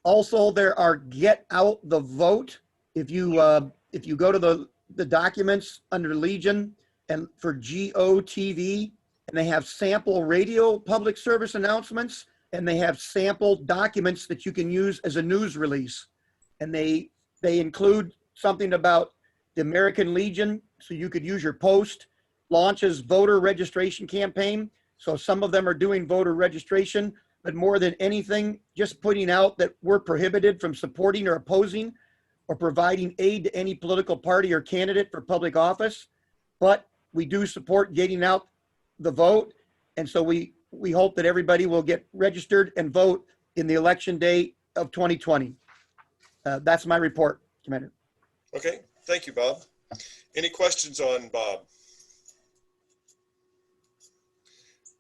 Also, there are Get Out the Vote. If you go to the documents under Legion and for GOTV, and they have sample radio public service announcements, and they have sample documents that you can use as a news release. And they include something about the American Legion, so you could use your post, launches voter registration campaign. So some of them are doing voter registration, but more than anything, just putting out that we're prohibited from supporting or opposing or providing aid to any political party or candidate for public office. But we do support getting out the vote. And so we hope that everybody will get registered and vote in the election day of 2020. That's my report, Commander. Okay, thank you, Bob. Any questions on Bob?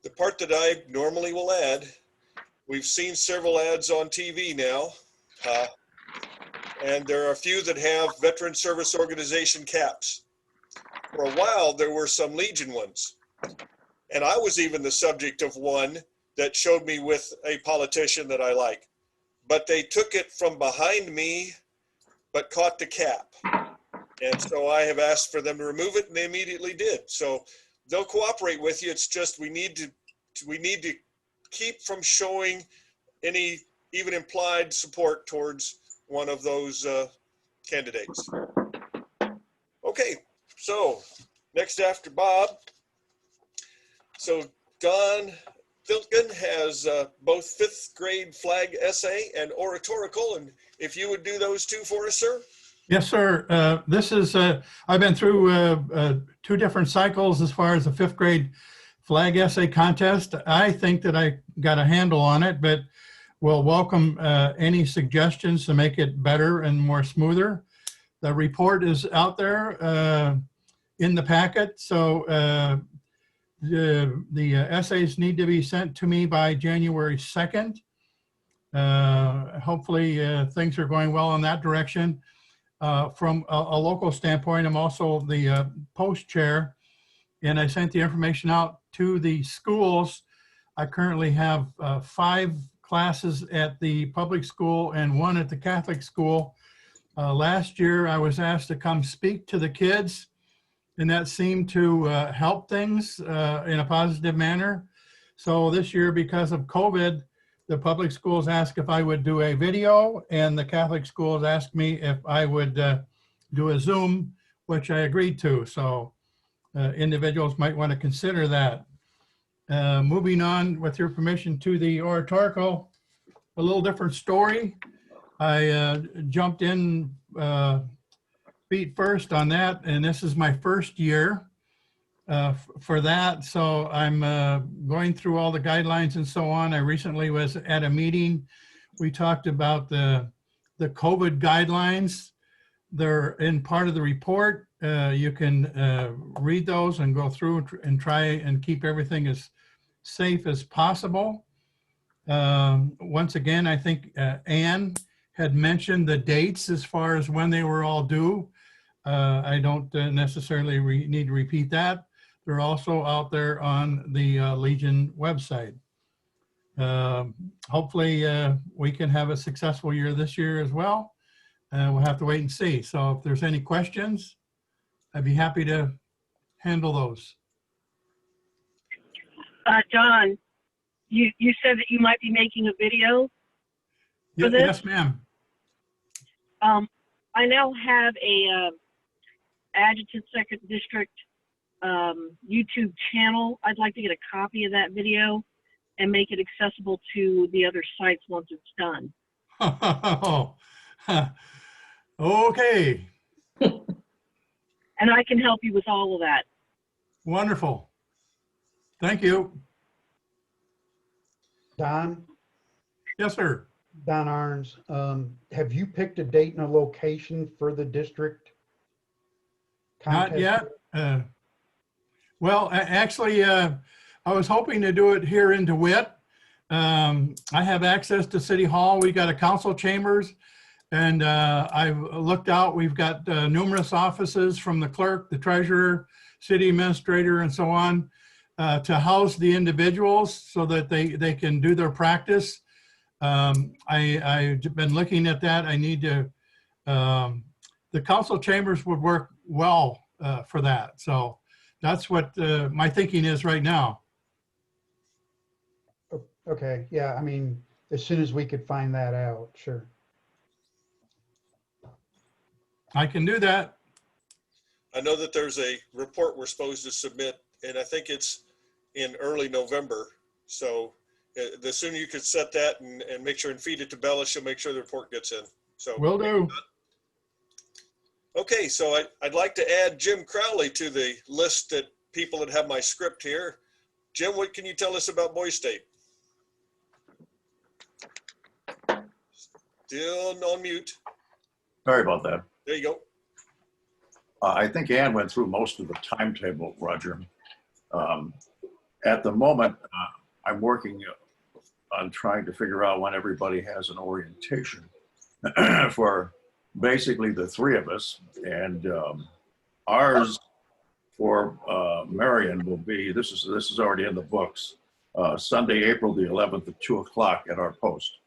The part that I normally will add, we've seen several ads on TV now, and there are a few that have Veteran Service Organization caps. For a while, there were some Legion ones. And I was even the subject of one that showed me with a politician that I like. But they took it from behind me, but caught the cap. And so I have asked for them to remove it, and they immediately did. So they'll cooperate with you. It's just we need to keep from showing any even implied support towards one of those candidates. Okay, so next after Bob. So Don Filkin has both fifth grade flag essay and oratorical, and if you would do those two for us, sir. Yes, sir. This is, I've been through 2 different cycles as far as the fifth grade flag essay contest. I think that I got a handle on it, but we'll welcome any suggestions to make it better and more smoother. The report is out there in the packet, so the essays need to be sent to me by January 2nd. Hopefully things are going well in that direction. From a local standpoint, I'm also the post chair, and I sent the information out to the schools. I currently have 5 classes at the public school and 1 at the Catholic school. Last year, I was asked to come speak to the kids, and that seemed to help things in a positive manner. So this year, because of COVID, the public schools asked if I would do a video, and the Catholic schools asked me if I would do a Zoom, which I agreed to. So individuals might want to consider that. Moving on, with your permission, to the oratorical, a little different story. I jumped in feet first on that, and this is my first year for that. So I'm going through all the guidelines and so on. I recently was at a meeting. We talked about the COVID guidelines. They're in part of the report. You can read those and go through and try and keep everything as safe as possible. Once again, I think Anne had mentioned the dates as far as when they were all due. I don't necessarily need to repeat that. They're also out there on the Legion website. Hopefully we can have a successful year this year as well. We'll have to wait and see. So if there's any questions, I'd be happy to handle those. John, you said that you might be making a video for this? Yes, ma'am. I now have a Adjutant Second District YouTube channel. I'd like to get a copy of that video and make it accessible to the other sites once it's done. Okay. And I can help you with all of that. Wonderful. Thank you. Don? Yes, sir. Don Arns, have you picked a date and a location for the district contest? Not yet. Well, actually, I was hoping to do it here in DeWitt. I have access to City Hall. We got a council chambers, and I've looked out. We've got numerous offices from the clerk, the treasurer, city administrator, and so on, to house the individuals so that they can do their practice. I've been looking at that. I need to, the council chambers would work well for that. So that's what my thinking is right now. Okay, yeah, I mean, as soon as we could find that out, sure. I can do that. I know that there's a report we're supposed to submit, and I think it's in early November. So the sooner you could set that and make sure and feed it to Bella, she'll make sure the report gets in. So Will do. Okay, so I'd like to add Jim Crowley to the list that people that have my script here. Jim, what can you tell us about Boys State? Still on mute. Sorry about that. There you go. I think Ann went through most of the timetable, Roger. At the moment, I'm working on trying to figure out when everybody has an orientation for basically the three of us. And ours for Marion will be, this is already in the books, Sunday, April the 11th at 2 o'clock at our post.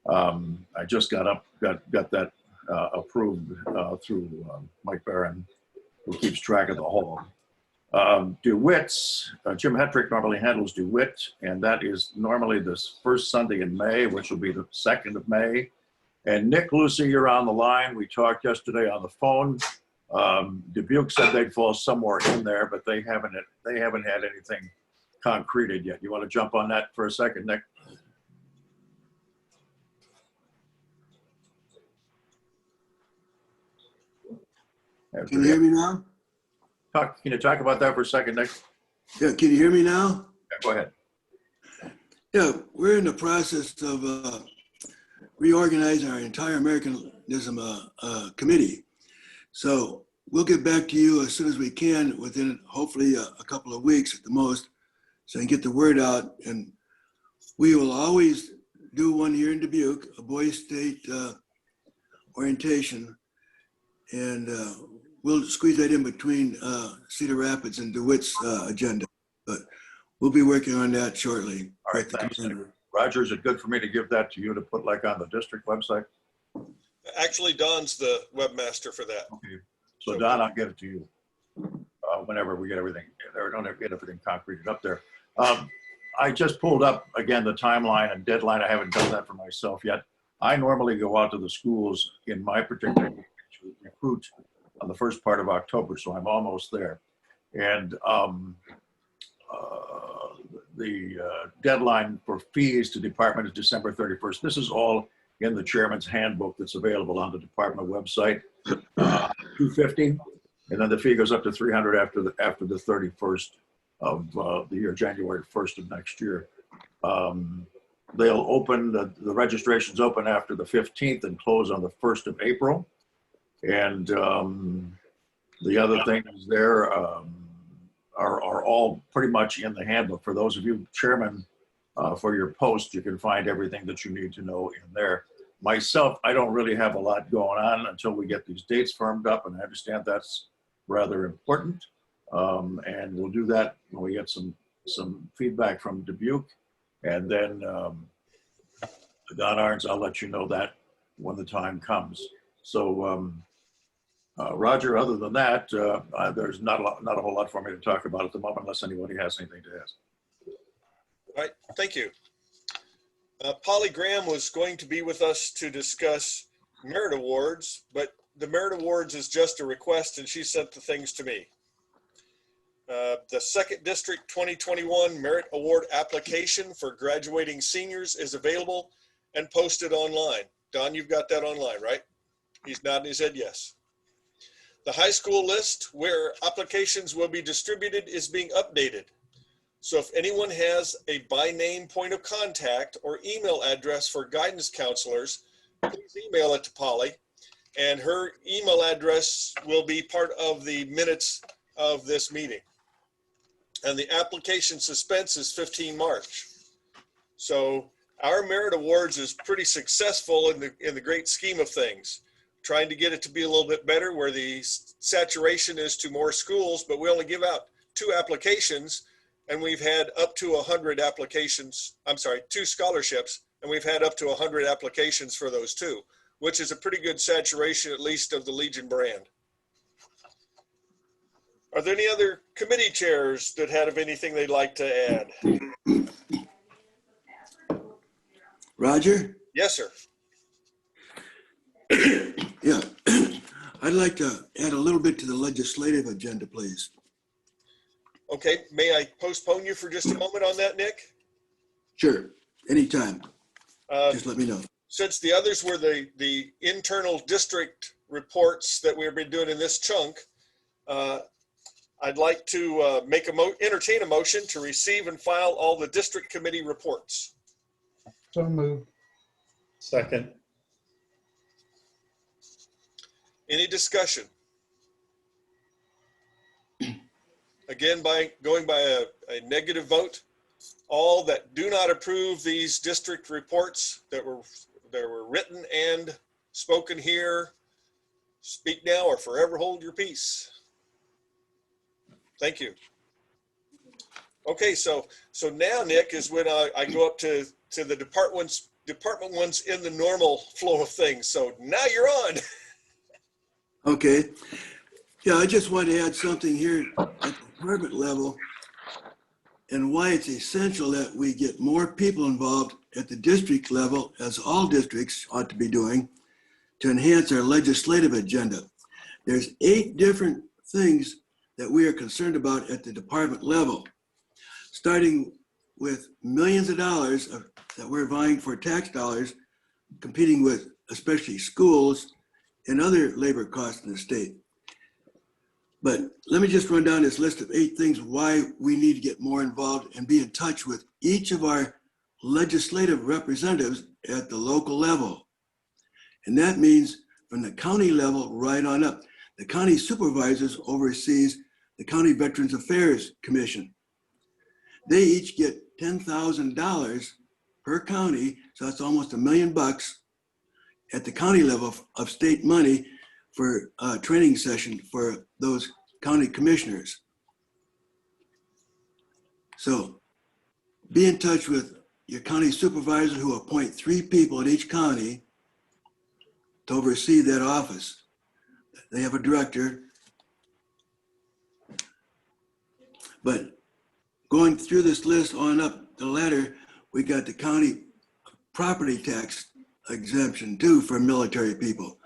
I just got that approved through Mike Barron, who keeps track of the whole. DeWitt's, Jim Hetrick normally handles DeWitt, and that is normally this first Sunday in May, which will be the 2nd of May. And Nick, Lucy, you're on the line. We talked yesterday on the phone. Dubuque said they'd fall somewhere in there, but they haven't had anything concreted yet. You want to jump on that for a second, Nick? Can you hear me now? Can you talk about that for a second, Nick? Yeah, can you hear me now? Yeah, go ahead. Yeah, we're in the process of reorganizing our entire Americanism committee. So we'll get back to you as soon as we can within hopefully a couple of weeks at the most, so I can get the word out. And we will always do one here in Dubuque, a Boys State orientation. And we'll squeeze that in between Cedar Rapids and DeWitt's agenda, but we'll be working on that shortly. All right, thanks. Roger, is it good for me to give that to you to put like on the district website? Actually, Don's the webmaster for that. Okay, so Don, I'll get it to you whenever we get everything, or don't get everything concreted up there. I just pulled up again the timeline and deadline. I haven't done that for myself yet. I normally go out to the schools in my particular to recruit on the first part of October, so I'm almost there. And the deadline for fees to department is December 31st. This is all in the chairman's handbook that's available on the department website. $250, and then the fee goes up to $300 after the 31st of the year, January 1st of next year. They'll open, the registrations open after the 15th and close on the 1st of April. And the other things there are all pretty much in the handbook. For those of you chairman for your post, you can find everything that you need to know in there. Myself, I don't really have a lot going on until we get these dates firmed up, and I understand that's rather important. And we'll do that when we get some feedback from Dubuque. And then Don Arns, I'll let you know that when the time comes. So Roger, other than that, there's not a whole lot for me to talk about at the moment, unless anybody has anything to ask. All right, thank you. Polly Graham was going to be with us to discuss merit awards, but the merit awards is just a request, and she sent the things to me. The 2nd District 2021 Merit Award application for graduating seniors is available and posted online. Don, you've got that online, right? He's nodding his head yes. The high school list where applications will be distributed is being updated. So if anyone has a by name point of contact or email address for guidance counselors, please email it to Polly, and her email address will be part of the minutes of this meeting. and the application suspense is 15 March. So our merit awards is pretty successful in the great scheme of things. Trying to get it to be a little bit better where the saturation is to more schools, but we only give out 2 applications, and we've had up to 100 applications. I'm sorry, 2 scholarships, and we've had up to 100 applications for those 2, which is a pretty good saturation, at least of the Legion brand. Are there any other committee chairs that have anything they'd like to add? Roger? Yes, sir. Yeah. I'd like to add a little bit to the legislative agenda, please. Okay, may I postpone you for just a moment on that, Nick? Sure, anytime. Just let me know. Since the others were the internal district reports that we've been doing in this chunk, I'd like to entertain a motion to receive and file all the district committee reports. So moved. Second. Any discussion? Again, by going by a negative vote, all that do not approve these district reports that were written and spoken here, speak now or forever hold your peace. Thank you. Okay, so now, Nick, is when I go up to the department ones in the normal flow of things. So now you're on. Okay. Yeah, I just want to add something here at the department level and why it's essential that we get more people involved at the district level, as all districts ought to be doing, to enhance our legislative agenda. There's 8 different things that we are concerned about at the department level, starting with millions of dollars that we're vying for tax dollars, competing with especially schools and other labor costs in the state. But let me just run down this list of 8 things why we need to get more involved and be in touch with each of our legislative representatives at the local level. And that means from the county level right on up. The county supervisors oversees the County Veterans Affairs Commission. They each get $10,000 per county, so that's almost $1 million at the county level of state money for a training session for those county commissioners. So be in touch with your county supervisor who appoint 3 people in each county to oversee that office. They have a director. But going through this list on up the ladder, we got the county property tax exemption too for military people.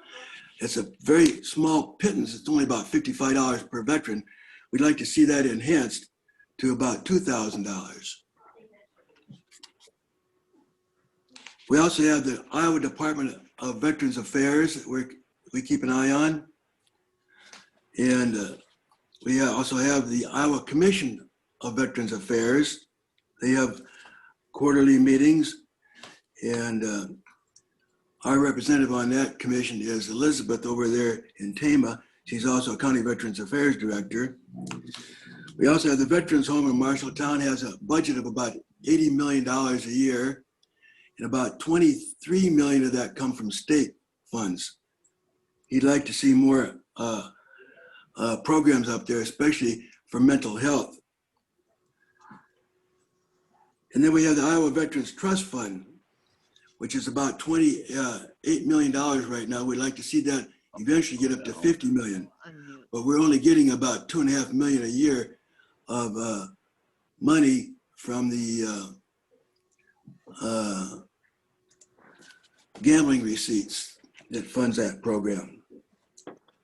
It's a very small pittance. It's only about $55 per veteran. We'd like to see that enhanced to about $2,000. We also have the Iowa Department of Veterans Affairs that we keep an eye on. And we also have the Iowa Commission of Veterans Affairs. They have quarterly meetings, and our representative on that commission is Elizabeth over there in Tama. She's also a County Veterans Affairs Director. We also have the Veterans Home in Marshalltown, has a budget of about $80 million a year, and about $23 million of that come from state funds. He'd like to see more programs up there, especially for mental health. And then we have the Iowa Veterans Trust Fund, which is about $28 million right now. We'd like to see that eventually get up to $50 million, but we're only getting about $2.5 million a year of money from the gambling receipts that funds that program.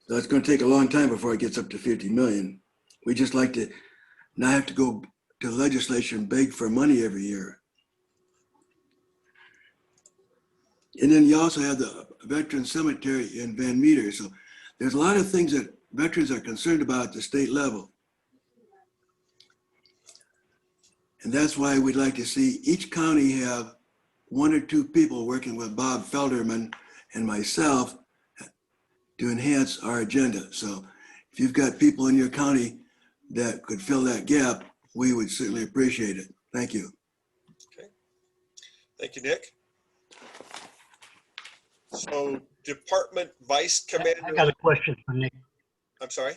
So it's going to take a long time before it gets up to 50 million. We just like to not have to go to the legislature and beg for money every year. And then you also have the Veteran Cemetery in Van Meter. So there's a lot of things that veterans are concerned about at the state level. And that's why we'd like to see each county have 1 or 2 people working with Bob Felderman and myself to enhance our agenda. So if you've got people in your county that could fill that gap, we would certainly appreciate it. Thank you. Okay. Thank you, Nick. So Department Vice Commander. I got a question for Nick. I'm sorry.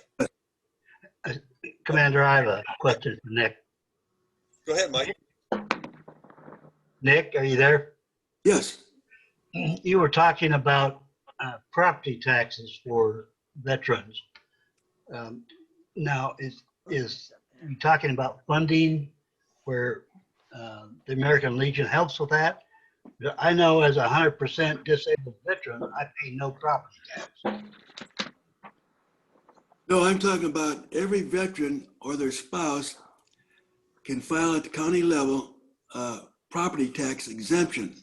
Commander, I have a question for Nick. Go ahead, Mike. Nick, are you there? Yes. You were talking about property taxes for veterans. Now, is you talking about funding where the American Legion helps with that? I know as a 100% disabled veteran, I pay no property tax. No, I'm talking about every veteran or their spouse can file at the county level property tax exemption.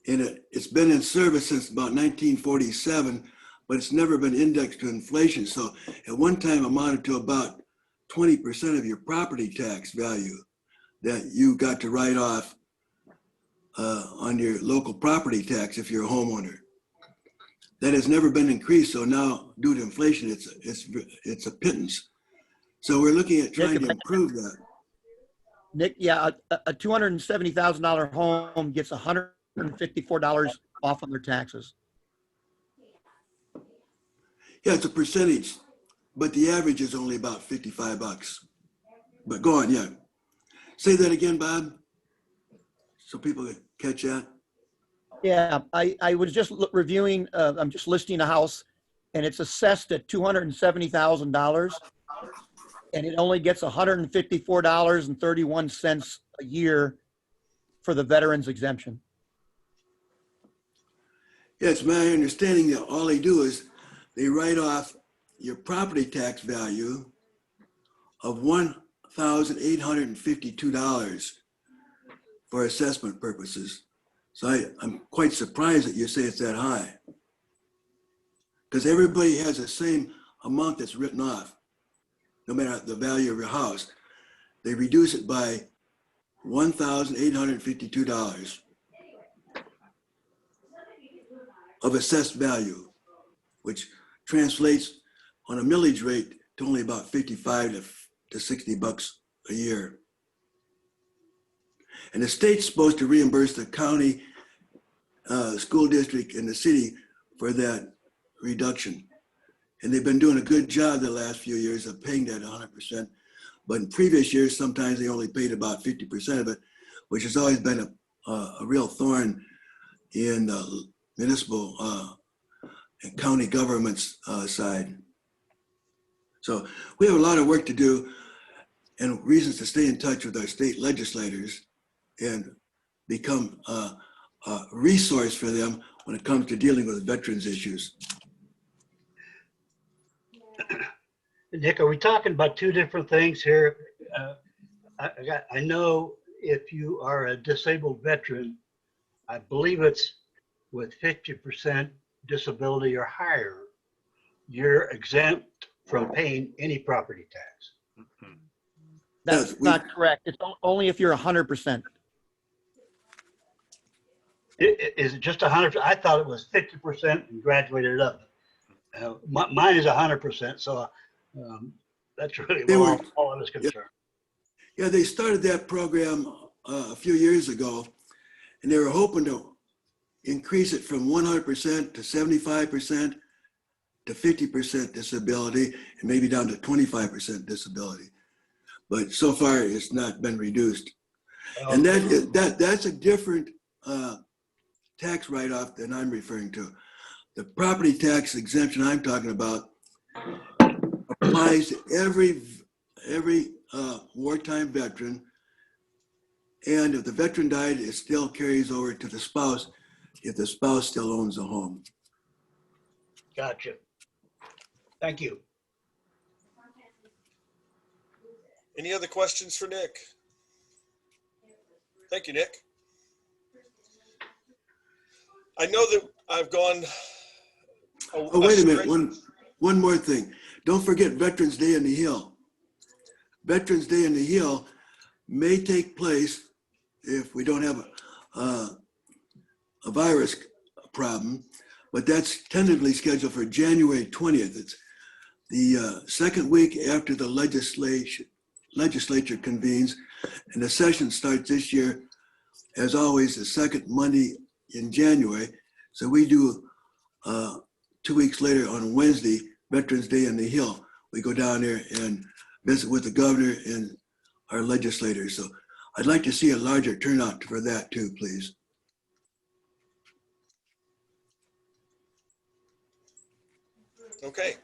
And it's been in service since about 1947, but it's never been indexed to inflation. So at one time amounted to about 20% of your property tax value that you got to write off on your local property tax if you're a homeowner. That has never been increased. So now, due to inflation, it's a pittance. So we're looking at trying to improve that. Nick, yeah, a $270,000 home gets $154 off on their taxes. Yeah, it's a percentage, but the average is only about 55 bucks. But go on, yeah. Say that again, Bob, so people can catch that. Yeah, I was just reviewing, I'm just listing a house, and it's assessed at $270,000, and it only gets $154.31 a year for the veterans exemption. Yeah, it's my understanding that all they do is they write off your property tax value of $1,852 for assessment purposes. So I'm quite surprised that you say it's that high, because everybody has the same amount that's written off, no matter the value of your house. They reduce it by $1,852 of assessed value, which translates on a millage rate to only about 55 to 60 bucks a year. And the state's supposed to reimburse the county, school district, and the city for that reduction. And they've been doing a good job the last few years of paying that 100%. But in previous years, sometimes they only paid about 50% of it, which has always been a real thorn in the municipal and county government's side. So we have a lot of work to do and reasons to stay in touch with our state legislators and become a resource for them when it comes to dealing with veterans issues. Nick, are we talking about two different things here? I know if you are a disabled veteran, I believe it's with 50% disability or higher, you're exempt from paying any property tax. That's not correct. It's only if you're 100%. Is it just 100? I thought it was 50% and graduated up. Mine is 100%, so that's really all I was concerned. Yeah, they started that program a few years ago, and they were hoping to increase it from 100% to 75% to 50% disability, and maybe down to 25% disability. But so far, it's not been reduced. And that's a different tax write-off than I'm referring to. The property tax exemption I'm talking about applies to every wartime veteran, and if the veteran died, it still carries over to the spouse if the spouse still owns the home. Gotcha. Thank you. Any other questions for Nick? Thank you, Nick. I know that I've gone. Oh, wait a minute. One more thing. Don't forget Veterans Day in the Hill. Veterans Day in the Hill may take place if we don't have a virus problem, but that's tentatively scheduled for January 20th. It's the second week after the legislature convenes, and the session starts this year, as always, the second Monday in January. So we do 2 weeks later on Wednesday, Veterans Day on the Hill. We go down there and visit with the governor and our legislators. So I'd like to see a larger turnout for that too, please. Okay.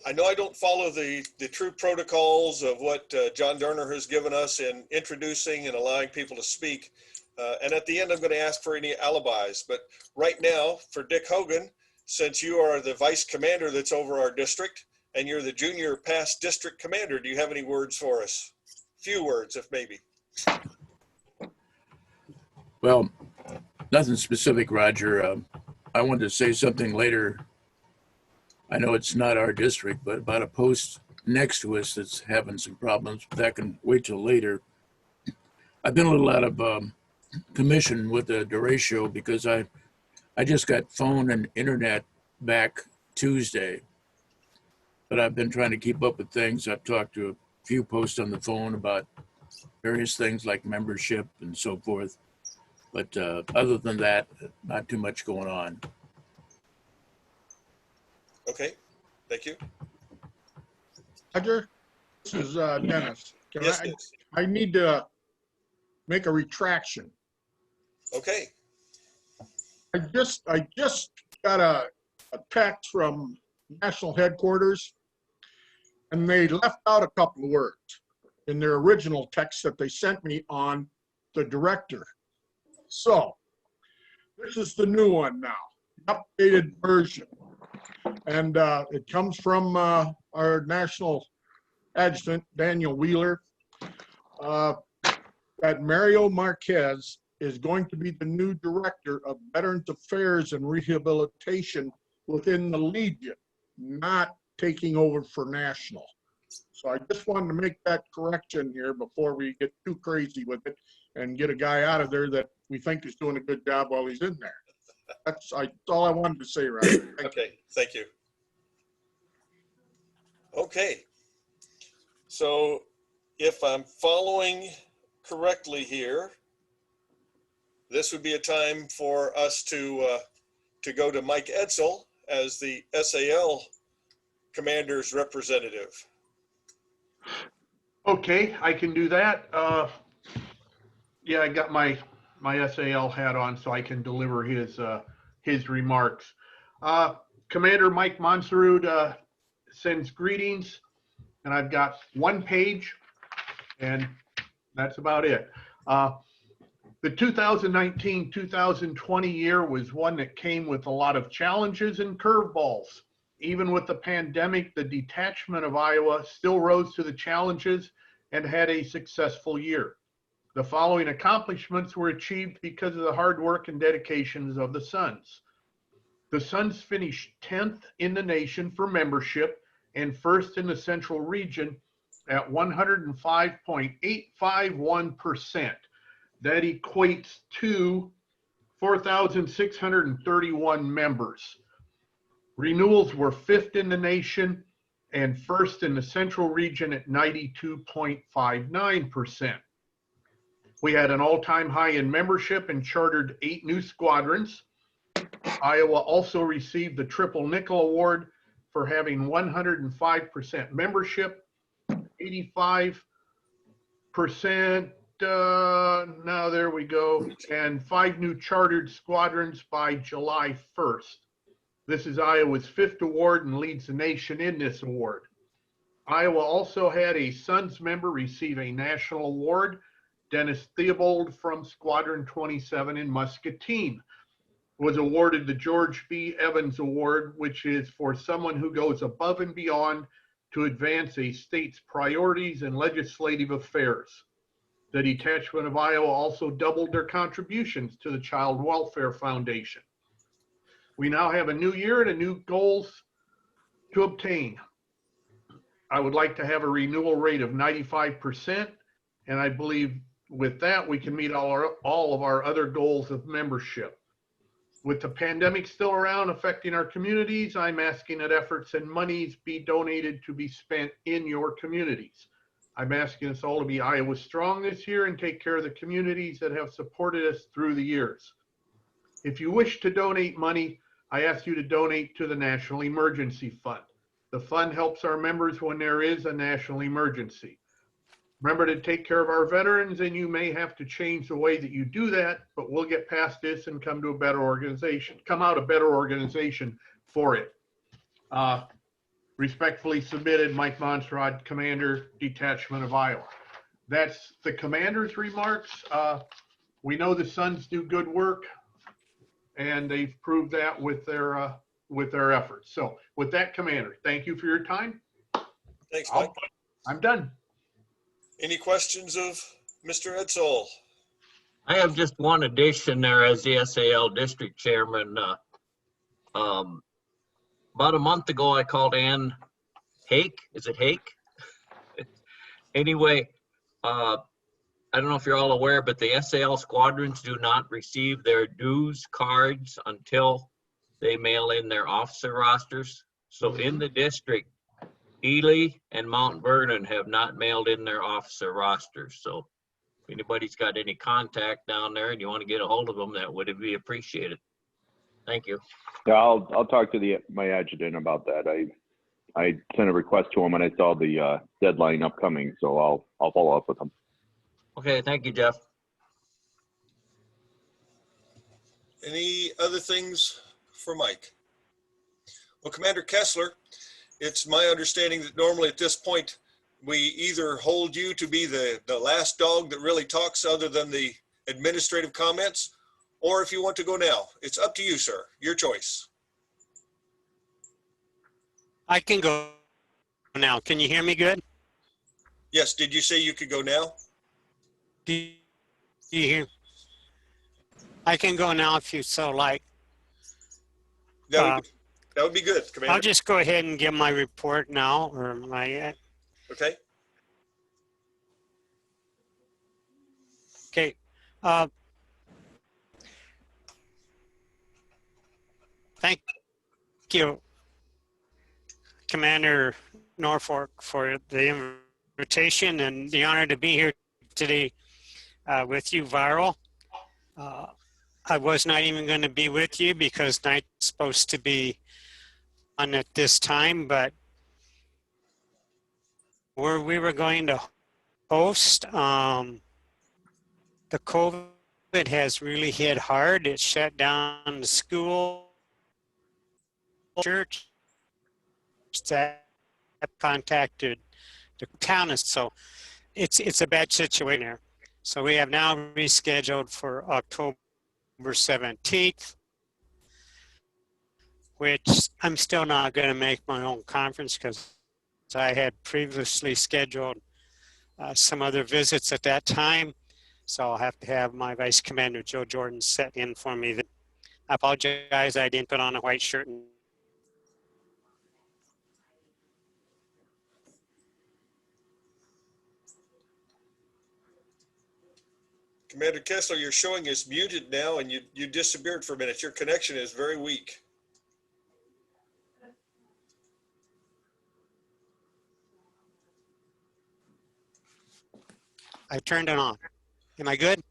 I know I don't follow the true protocols of what John Durner has given us in introducing and allowing people to speak. And at the end, I'm going to ask for any alibis. But right now, for Dick Hogan, since you are the vice commander that's over our district and you're the junior past district commander, do you have any words for us? Few words, if maybe. Well, nothing specific, Roger. I wanted to say something later. I know it's not our district, but about a post next to us that's having some problems. But that can wait till later. I've been a little out of commission with the derecho because I just got phone and internet back Tuesday. But I've been trying to keep up with things. I've talked to a few posts on the phone about various things like membership and so forth. But other than that, not too much going on. Okay, thank you. Roger, this is Dennis. Yes, I need to make a retraction. Okay. I just got a text from national headquarters, and they left out a couple of words in their original text that they sent me on the director. So this is the new one now, updated version. And it comes from our national adjutant, Daniel Wheeler, that Mario Marquez is going to be the new director of Veterans Affairs and Rehabilitation within the Legion, not taking over for national. So I just wanted to make that correction here before we get too crazy with it and get a guy out of there that we think is doing a good job while he's in there. That's all I wanted to say, Roger. Okay, thank you. Okay, so if I'm following correctly here, this would be a time for us to go to Mike Edsel as the SAL commander's representative. Okay, I can do that. Yeah, I got my SAL hat on, so I can deliver his remarks. Commander Mike Monserud sends greetings, and I've got one page, and that's about it. The 2019-2020 year was one that came with a lot of challenges and curveballs. Even with the pandemic, the detachment of Iowa still rose to the challenges and had a successful year. The following accomplishments were achieved because of the hard work and dedications of the Sons. The Sons finished 10th in the nation for membership and first in the Central Region at 105.851%. That equates to 4,631 members. Renewals were 5th in the nation and first in the Central Region at 92.59%. We had an all-time high in membership and chartered 8 new squadrons. Iowa also received the Triple Nickel Award for having 105% membership, 85%, now there we go, and 5 new chartered squadrons by July 1st. This is Iowa's 5th award and leads the nation in this award. Iowa also had a Sons member receive a national award. Dennis Theobald from Squadron 27 in Muscatine was awarded the George B. Evans Award, which is for someone who goes above and beyond to advance a state's priorities and legislative affairs. The detachment of Iowa also doubled their contributions to the Child Welfare Foundation. We now have a new year and a new goals to obtain. I would like to have a renewal rate of 95%, and I believe with that we can meet all of our other goals of membership. With the pandemic still around affecting our communities, I'm asking that efforts and monies be donated to be spent in your communities. I'm asking us all to be Iowa strong this year and take care of the communities that have supported us through the years. If you wish to donate money, I ask you to donate to the National Emergency Fund. The fund helps our members when there is a national emergency. Remember to take care of our veterans, and you may have to change the way that you do that, but we'll get past this and come to a better organization, come out a better organization for it. Respectfully submitted, Mike Monstrod, Commander, Detachment of Iowa. That's the commander's remarks. We know the Sons do good work, and they've proved that with their efforts. So with that, Commander, thank you for your time. Thanks, Mike. I'm done. Any questions of Mr. Edsall? I have just one addition there as the SAL district chairman. About a month ago, I called Ann Hake. Is it Hake? Anyway, I don't know if you're all aware, but the SAL squadrons do not receive their dues cards until they mail in their officer rosters. So in the district, Ely and Mount Vernon have not mailed in their officer rosters. So if anybody's got any contact down there and you want to get a hold of them, that would be appreciated. Thank you. Yeah, I'll talk to my adjutant about that. I sent a request to him and I saw the deadline upcoming, so I'll follow up with him. Okay, thank you, Jeff. Any other things for Mike? Well, Commander Kessler, it's my understanding that normally at this point, we either hold you to be the last dog that really talks other than the administrative comments, or if you want to go now, it's up to you, sir. Your choice. I can go now. Can you hear me good? Yes, did you say you could go now? Do you hear? I can go now if you so like. That would be good, Commander. I'll just go ahead and give my report now, or my. Okay. Okay. Thank you, Commander Norfolk, for the invitation and the honor to be here today with you, Viral. I was not even going to be with you because night's supposed to be on at this time, but where we were going to host, the COVID has really hit hard. It shut down the school, church, that contacted the town, so it's a bad situation there. So we have now rescheduled for October 17th, which I'm still not going to make my own conference because I had previously scheduled some other visits at that time. So I'll have to have my Vice Commander Joe Jordan set in for me. I apologize, I didn't put on a white shirt. Commander Kessler, your showing is muted now and you disappeared for a minute. Your connection is very weak. I turned it on. Am I good?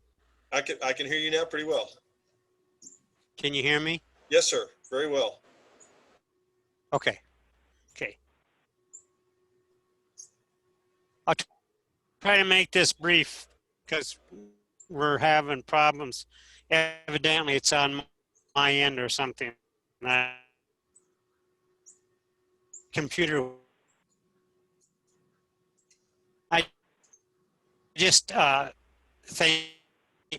I can hear you now pretty well. Can you hear me? Yes, sir. Very well. Okay. Okay. I'll try to make this brief because we're having problems. Evidently, it's on my end or something. Computer. I just thank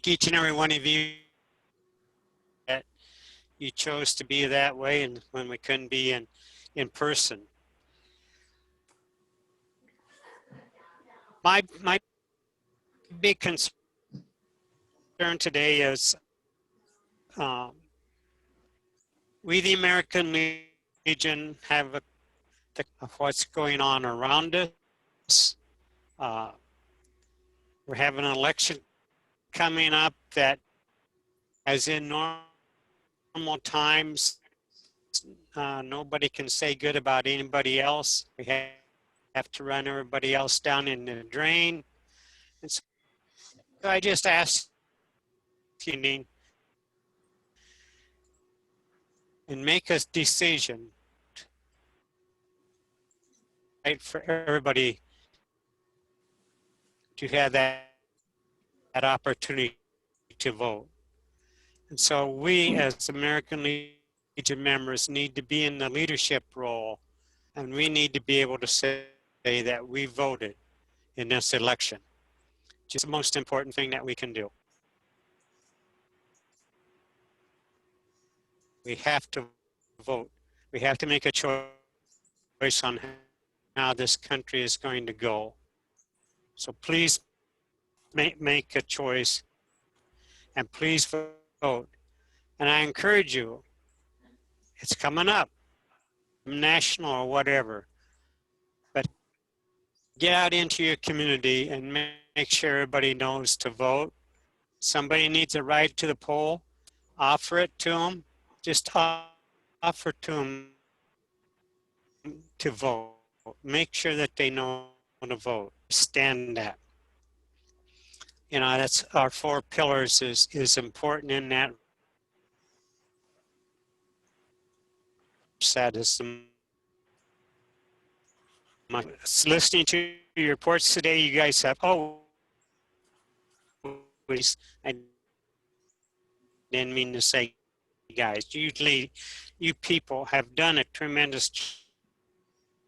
each and every one of you that you chose to be that way, and when we couldn't be in person. My big concern today is we, the American Legion, have what's going on around us. We're having an election coming up that, as in normal times, nobody can say good about anybody else. We have to run everybody else down in the drain. And so I just asked you need and make a decision, right, for everybody to have that opportunity to vote. And so we as American Legion members need to be in the leadership role, and we need to be able to say that we voted in this election. It's the most important thing that we can do. We have to vote. We have to make a choice on how this country is going to go. So please make a choice and please vote. And I encourage you, it's coming up, national or whatever, but get out into your community and make sure everybody knows to vote. Somebody needs a ride to the poll, offer it to them. Just offer to them to vote. Make sure that they know to vote. Stand that. You know, that's our 4 pillars is important in that. That is listening to your reports today. You guys have I didn't mean to say guys. Usually, you people have done a tremendous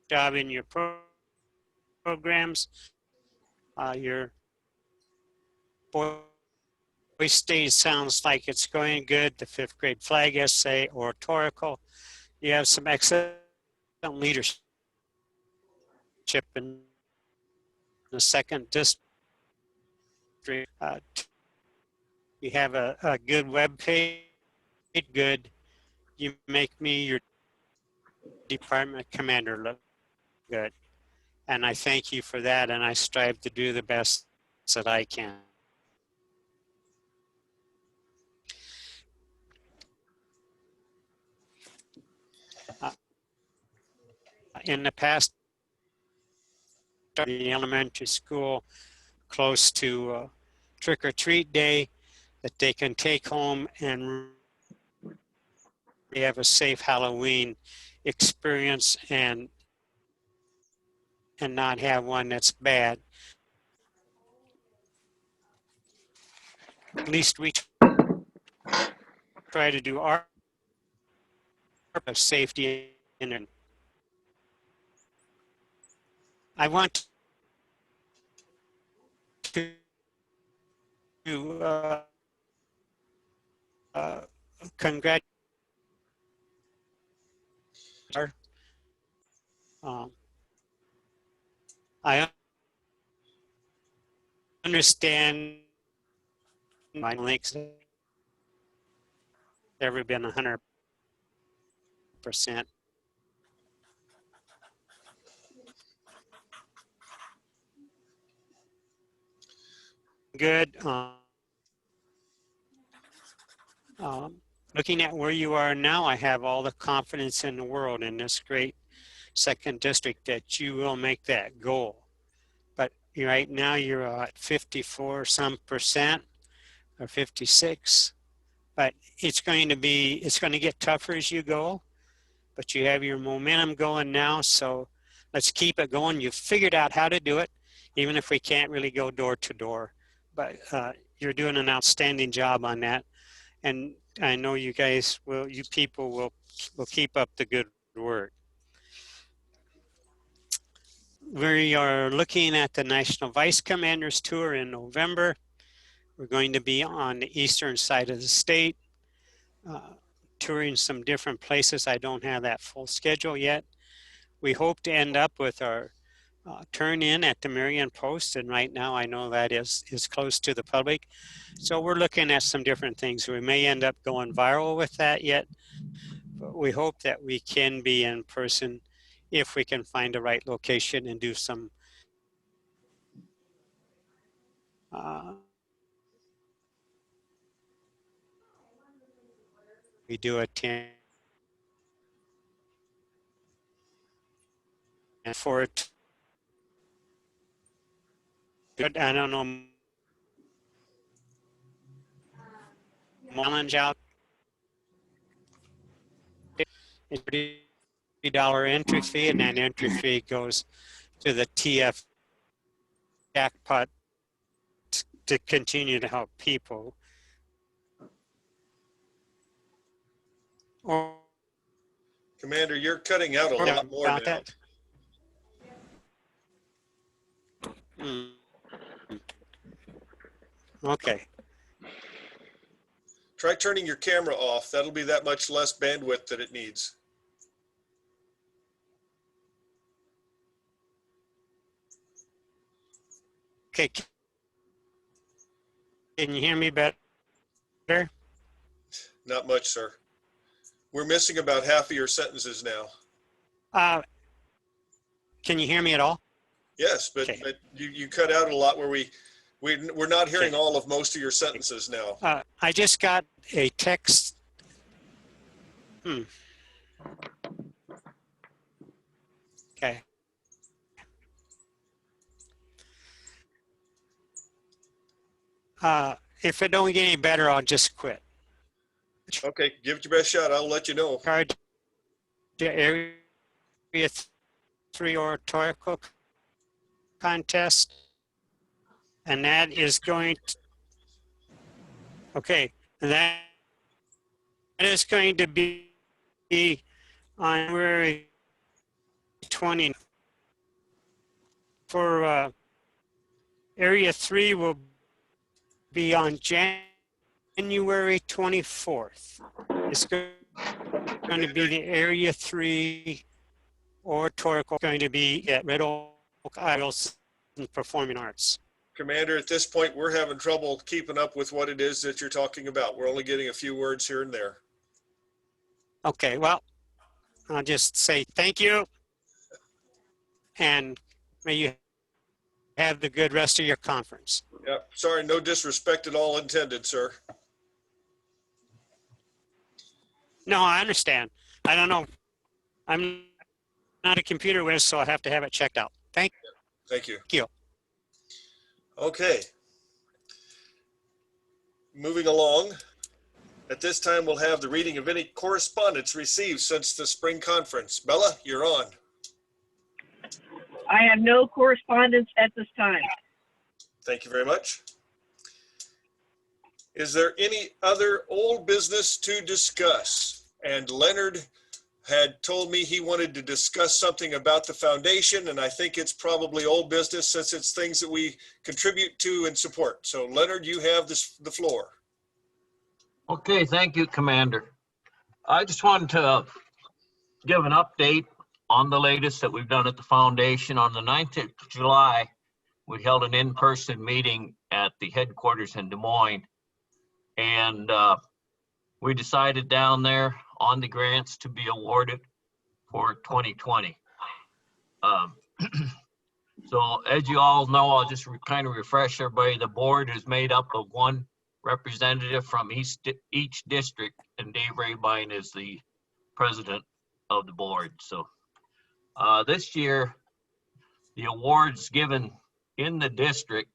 job in your programs. Your voice stage sounds like it's going good. The 5th grade flag essay, oratorical. You have some excellent leadership in the 2nd district. You have a good web page. Good. You make me your department commander look good. And I thank you for that, and I strive to do the best that I can. In the past, the elementary school close to trick or treat day that they can take home and they have a safe Halloween experience and not have one that's bad. At least we try to do our part of safety in it. I want to congratulate I understand my links never been 100%. Good. Looking at where you are now, I have all the confidence in the world in this great 2nd district that you will make that goal. But right now you're at 54 some percent or 56. But it's going to get tougher as you go. But you have your momentum going now, so let's keep it going. You've figured out how to do it, even if we can't really go door to door. But you're doing an outstanding job on that. And I know you people will keep up the good work. We are looking at the National Vice Commanders Tour in November. We're going to be on the eastern side of the state, touring some different places. I don't have that full schedule yet. We hope to end up with our turn in at the Marion Post, and right now I know that is close to the public. So we're looking at some different things. We may end up going viral with that yet, but we hope that we can be in person if we can find the right location and do some we do attend and for it good. I don't know. Challenge out. It's $30 entry fee, and that entry fee goes to the TF jackpot to continue to help people. Or Commander, you're cutting out a lot more about now. that. Hmm. Okay. Try turning your camera off. That'll be that much less bandwidth that it needs. Okay. Can you hear me better? Not much, sir. We're missing about half of your sentences now. Can you hear me at all? Yes, but, Okay. but you cut out a lot where we're not hearing all of most of your sentences now. I just got a text. Okay. If it don't get any better, I'll just quit. Okay, give it your best shot. I'll let you know. Card to Area 3 oratorical contest, and that is going to, okay, and that is going to be on January 20. For Area 3 will be on January 24th. It's going to be the Area 3 oratorical, going to be at Red Oak Isles and Performing Arts. Commander, at this point, we're having trouble keeping up with what it is that you're talking about. We're only getting a few words here and there. Okay, well, I'll just say thank you, and may you have the good rest of your conference. Yep, sorry, no disrespect at all intended, sir. No, I understand. I don't know. I'm not a computer whiz, so I have to have it checked out. Thank you. Thank you. Thank you. Okay. Moving along. At this time, we'll have the reading of any correspondence received since the spring conference. Bella, you're on. I have no correspondence at this time. Thank you very much. Is there any other old business to discuss? And Leonard had told me he wanted to discuss something about the foundation, and I think it's probably old business since it's things that we contribute to and support. So Leonard, you have the floor. Okay, thank you, Commander. I just wanted to give an update on the latest that we've done at the foundation. On the 9th of July, we held an in-person meeting at the headquarters in Des Moines, and we decided down there on the grants to be awarded for 2020. So as you all know, I'll just kind of refresh everybody. The board is made up of one representative from each district, and Dave Rabine is the president of the board. So this year, the awards given in the district,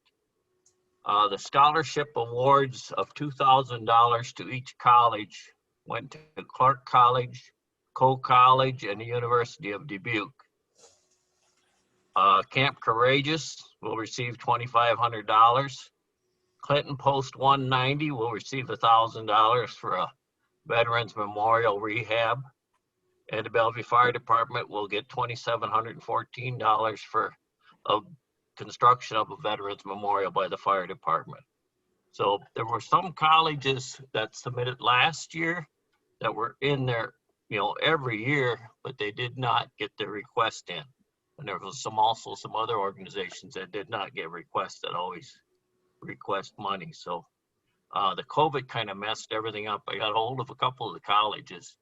the scholarship awards of $2,000 to each college went to Clark College, Cole College, and the University of Dubuque. Camp Courageous will receive $2,500. Clinton Post 190 will receive $1,000 for a Veterans Memorial Rehab. And the Bellevue Fire Department will get $2,714 for a construction of a Veterans Memorial by the Fire Department. So there were some colleges that submitted last year that were in there, every year, but they did not get their request in. And there was also some other organizations that did not get requests that always request money. So the COVID kind of messed everything up. I got a hold of a couple of the colleges,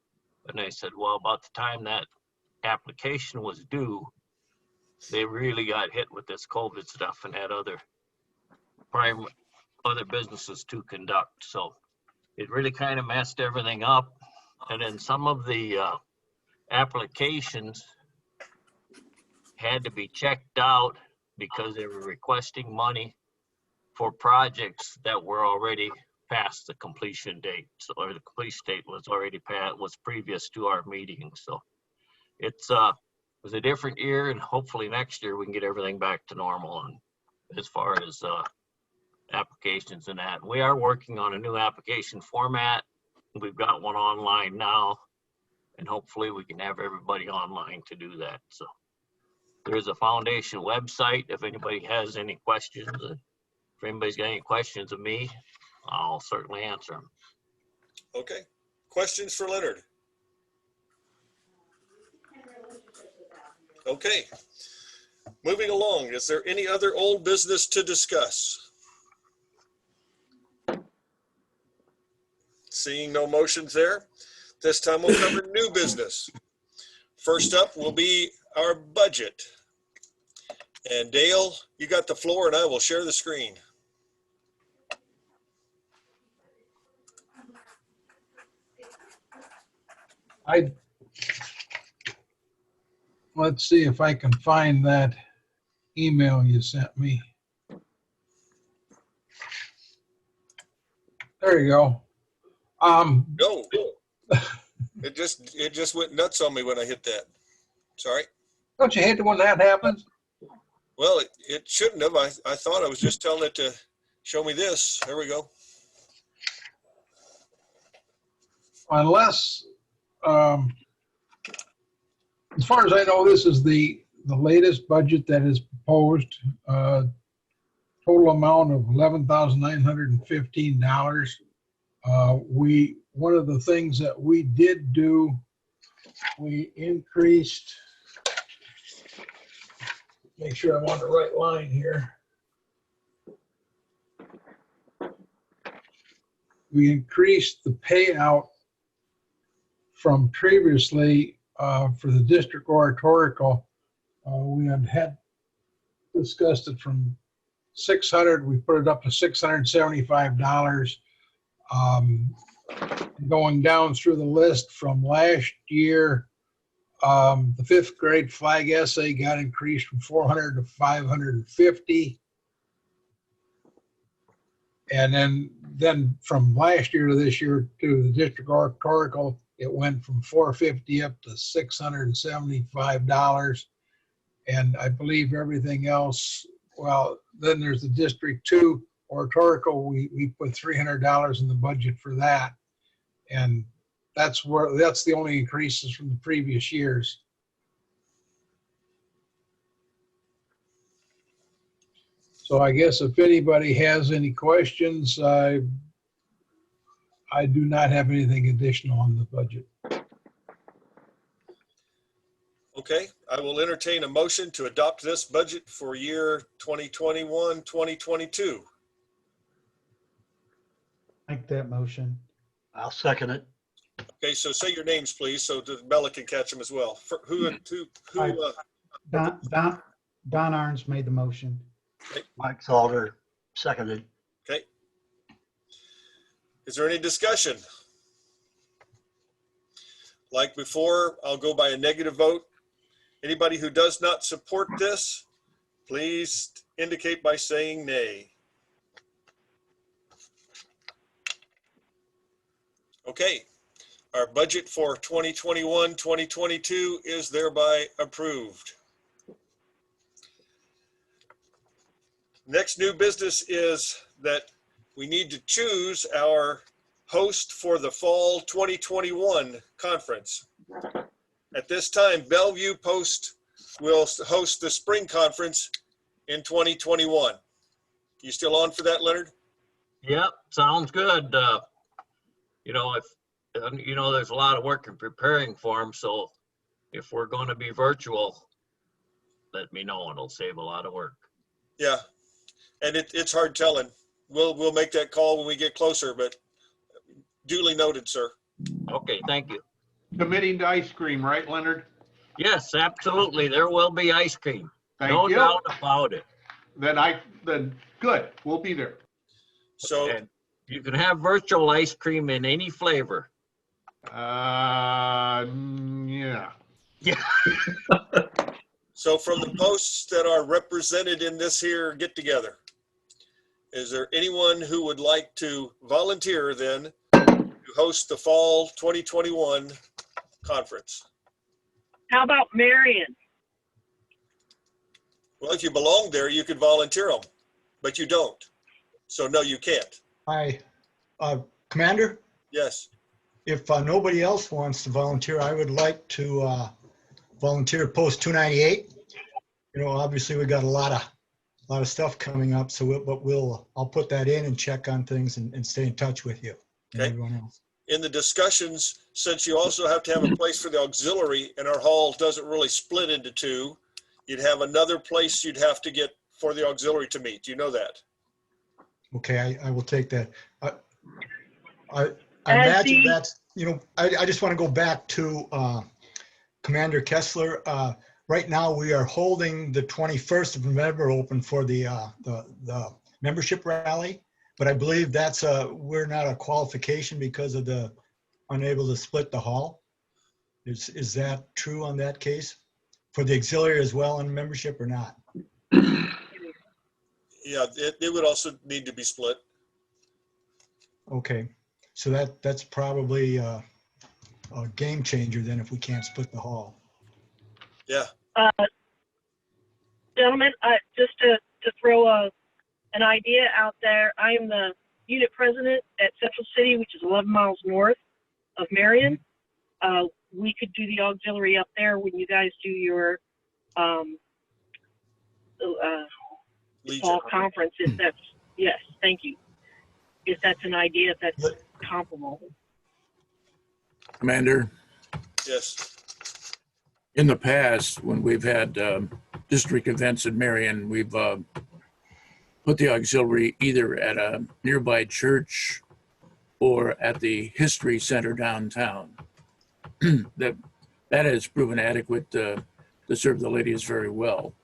and they said, well, about the time that application was due, they really got hit with this COVID stuff and had other businesses to conduct. So it really kind of messed everything up. And then some of the applications had to be checked out because they were requesting money for projects that were already past the completion date. So, or the completion date was already passed, was previous to our meeting. So it was a different year, and hopefully next year we can get everything back to normal. And as far as applications and that, we are working on a new application format. We've got one online now, and hopefully we can have everybody online to do that. So there's a foundation website if anybody has any questions. If anybody's got any questions of me, I'll certainly answer them. Okay. Questions for Leonard? Okay. Moving along, is there any other old business to discuss? Seeing no motions there, this time we'll cover new business. First up will be our budget. And Dale, you got the floor and I will share the screen. Let's see if I can find that email you sent me. There you go. Go. It just went nuts on me when I hit that. Sorry. Don't you hate it when that happens? Well, it shouldn't have. I thought I was just telling it to show me this. There we go. Unless, as far as I know, this is the latest budget that is proposed. Total amount of $11,915. One of the things that we did do, we increased, make sure I'm on the right line here. We increased the payout from previously for the district oratorical. We had discussed it from $600, we put it up to $675. Going down through the list from last year, the 5th grade flag essay got increased from 400 to 550. And then from last year to this year to the district oratorical, it went from 450 up to $675. And I believe everything else, well, then there's the District 2 oratorical. We put $300 in the budget for that. And that's the only increases from the previous years. So I guess if anybody has any questions, I do not have anything additional on the budget. Okay, I will entertain a motion to adopt this budget for year 2021, 2022. Make that motion. I'll second it. Okay, so say your names, please, so that Bella can catch them as well. Don Arns made the motion. Okay. Mike Salter seconded. Okay. Is there any discussion? Like before, I'll go by a negative vote. Anybody who does not support this, please indicate by saying nay. Okay, our budget for 2021, 2022 is thereby approved. Next new business is that we need to choose our host for the fall 2021 conference. At this time, Bellevue Post will host the spring conference in 2021. You still on for that, Leonard? Yep, sounds good. There's a lot of work in preparing for them. So if we're going to be virtual, let me know and it'll save a lot of work. Yeah, and it's hard telling. We'll make that call when we get closer, but duly noted, sir. Okay, thank you. Committing to ice cream, right, Leonard? Yes, absolutely. There will be ice cream. Thank you. No doubt about it. Then good. We'll be there. So and you can have virtual ice cream in any flavor. Yeah. Yeah. So from the posts that are represented in this here get together, is there anyone who would like to volunteer then to host the fall 2021 conference? How about Marion? Well, if you belong there, you could volunteer them, but you don't. So no, you can't. Hi, Commander, Yes. if nobody else wants to volunteer, I would like to volunteer post 298. You know, obviously we got a lot of stuff coming up, so I'll put that in and check on things and stay in touch with you and Okay. everyone else. In the discussions, since you also have to have a place for the auxiliary and our hall doesn't really split into two, you'd have another place you'd have to get for the auxiliary to meet. You know that? Okay, I will take that. I imagine that's, you know, I just want to go back to Commander Kessler. Right now, we are holding the 21st of November open for the membership rally, but I believe that's we're not a qualification because of the unable to split the hall. Is that true on that case for the auxiliary as well in membership or not? Yeah, it would also need to be split. Okay, so that's probably a game changer then if we can't split the hall. Yeah. Gentlemen, just to throw an idea out there, I am the unit president at Central City, which is 11 miles north of Marion. We could do the auxiliary up there when you guys do your fall conference. If that's, yes, thank you. If that's an idea, if that's comparable. Commander, Yes. in the past, when we've had district events in Marion, we've put the auxiliary either at a nearby church or at the History Center downtown. that has proven adequate to serve the ladies very well.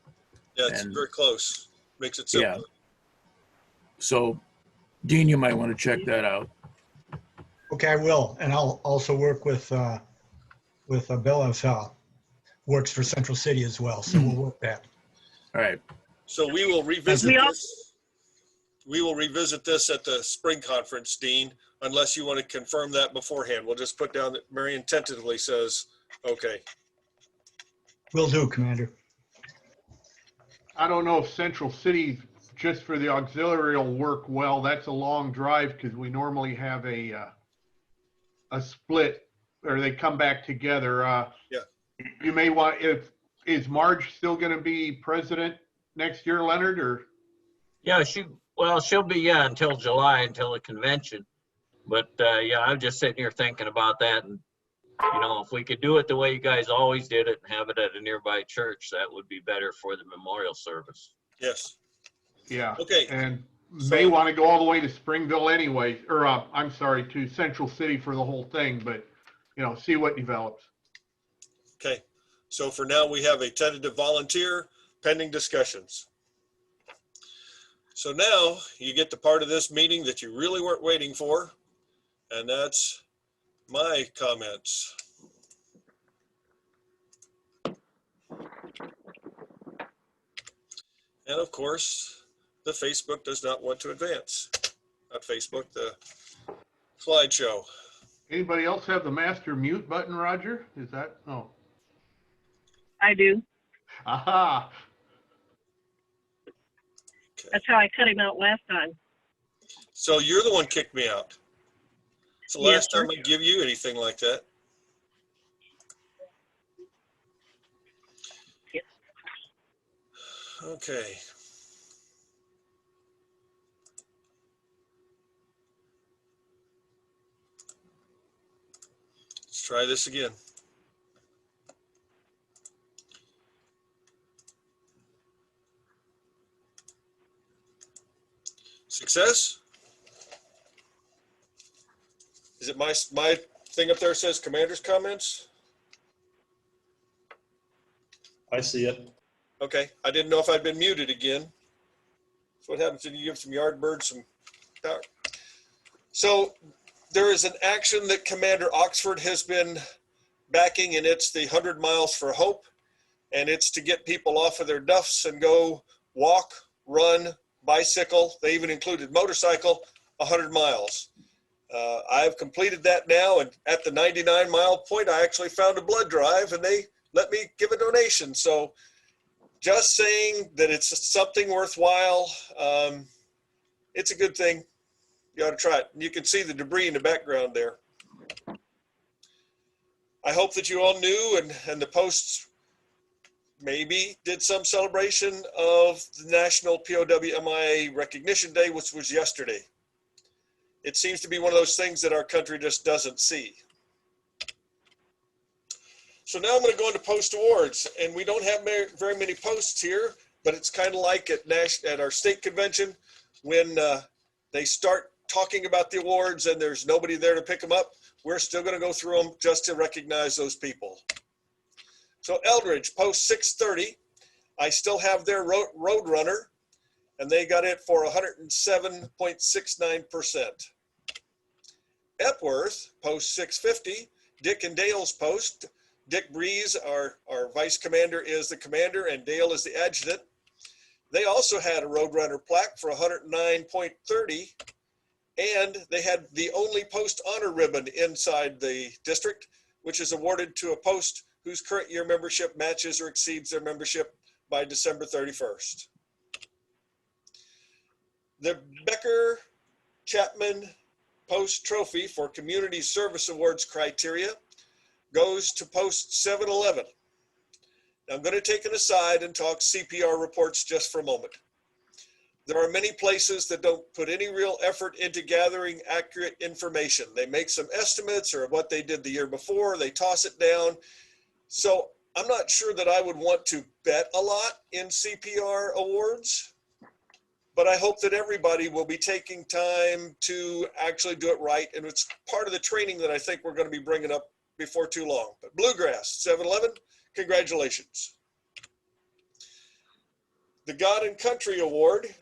Yeah, it's And, very close. Makes it simple. yeah. So, Dean, you might want to check that out. Okay, I will, and I'll also work with Bella, works for Central City as well, so we'll work that. All right. So we will revisit this. We will revisit this at the spring conference, Dean, unless you want to confirm that beforehand. We'll just put down that Marion tentatively says, okay. Will do, Commander. I don't know if Central City, just for the auxiliary, will work well. That's a long drive because we normally have a split, or they come back together. Yeah. You may want, is Marge still going to be president next year, Leonard, or? Yeah, she'll be, until July, until the convention. But yeah, I'm just sitting here thinking about that. And, you know, if we could do it the way you guys always did it and have it at a nearby church, that would be better for the memorial service. Yes. Yeah. Okay. And may want to go all the way to Springville anyway, or I'm sorry, to Central City for the whole thing, but, you know, see what develops. Okay. So for now, we have a tentative volunteer pending discussions. So now you get the part of this meeting that you really weren't waiting for, and that's my comments. And of course, the Facebook does not want to advance. Not Facebook, the slideshow. Anybody else have the master mute button, Roger? Is that, oh. I do. Aha. That's how I cut him out last time. So you're the one kicked me out. It's the Yes, last sir. time I give you anything like that. Yes. Okay. Let's try this again. Success? Is it my thing up there says commander's comments? I see it. Okay, I didn't know if I'd been muted again. That's what happens when you give some Yardbirds some power. So there is an action that Commander Oxford has been backing, and it's the 100 Miles for Hope. and it's to get people off of their duffs and go walk, run, bicycle. They even included motorcycle, 100 miles. I've completed that now, and at the 99-mile point, I actually found a blood drive, and they let me give a donation. So just saying that it's something worthwhile. It's a good thing. You ought to try it. You can see the debris in the background there. I hope that you all knew, and the Posts maybe did some celebration of the National POW/MIA Recognition Day, which was yesterday. It seems to be one of those things that our country just doesn't see. So now I'm going to go into Post Awards, and we don't have very many posts here, but it's kind of like at our state convention when they start talking about the awards and there's nobody there to pick them up. We're still going to go through them just to recognize those people. So Eldridge, Post 630, I still have their Roadrunner, and they got it for 107.69%. Epworth, Post 650, Dick and Dale's post. Dick Breeze, our vice commander, is the commander, and Dale is the adjutant. They also had a Roadrunner plaque for 109.30, and they had the only post honor ribbon inside the district, which is awarded to a post whose current year membership matches or exceeds their membership by December 31st. The Becker Chapman Post Trophy for Community Service Awards criteria goes to Post 711. Now I'm going to take an aside and talk CPR reports just for a moment. There are many places that don't put any real effort into gathering accurate information. They make some estimates or what they did the year before, they toss it down. So I'm not sure that I would want to bet a lot in CPR awards, but I hope that everybody will be taking time to actually do it right. And it's part of the training that I think we're going to be bringing up before too long. But Bluegrass, 711, congratulations. The God and Country Award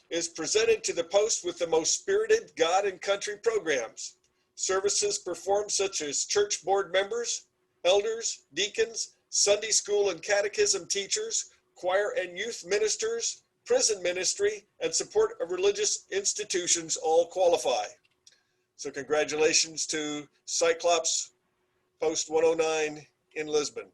is presented to the post with the most spirited God and Country programs. Services performed such as church board members, elders, deacons, Sunday school and catechism teachers, choir and youth ministers, prison ministry, and support of religious institutions all qualify. So congratulations to Cyclops Post 109 in Lisbon.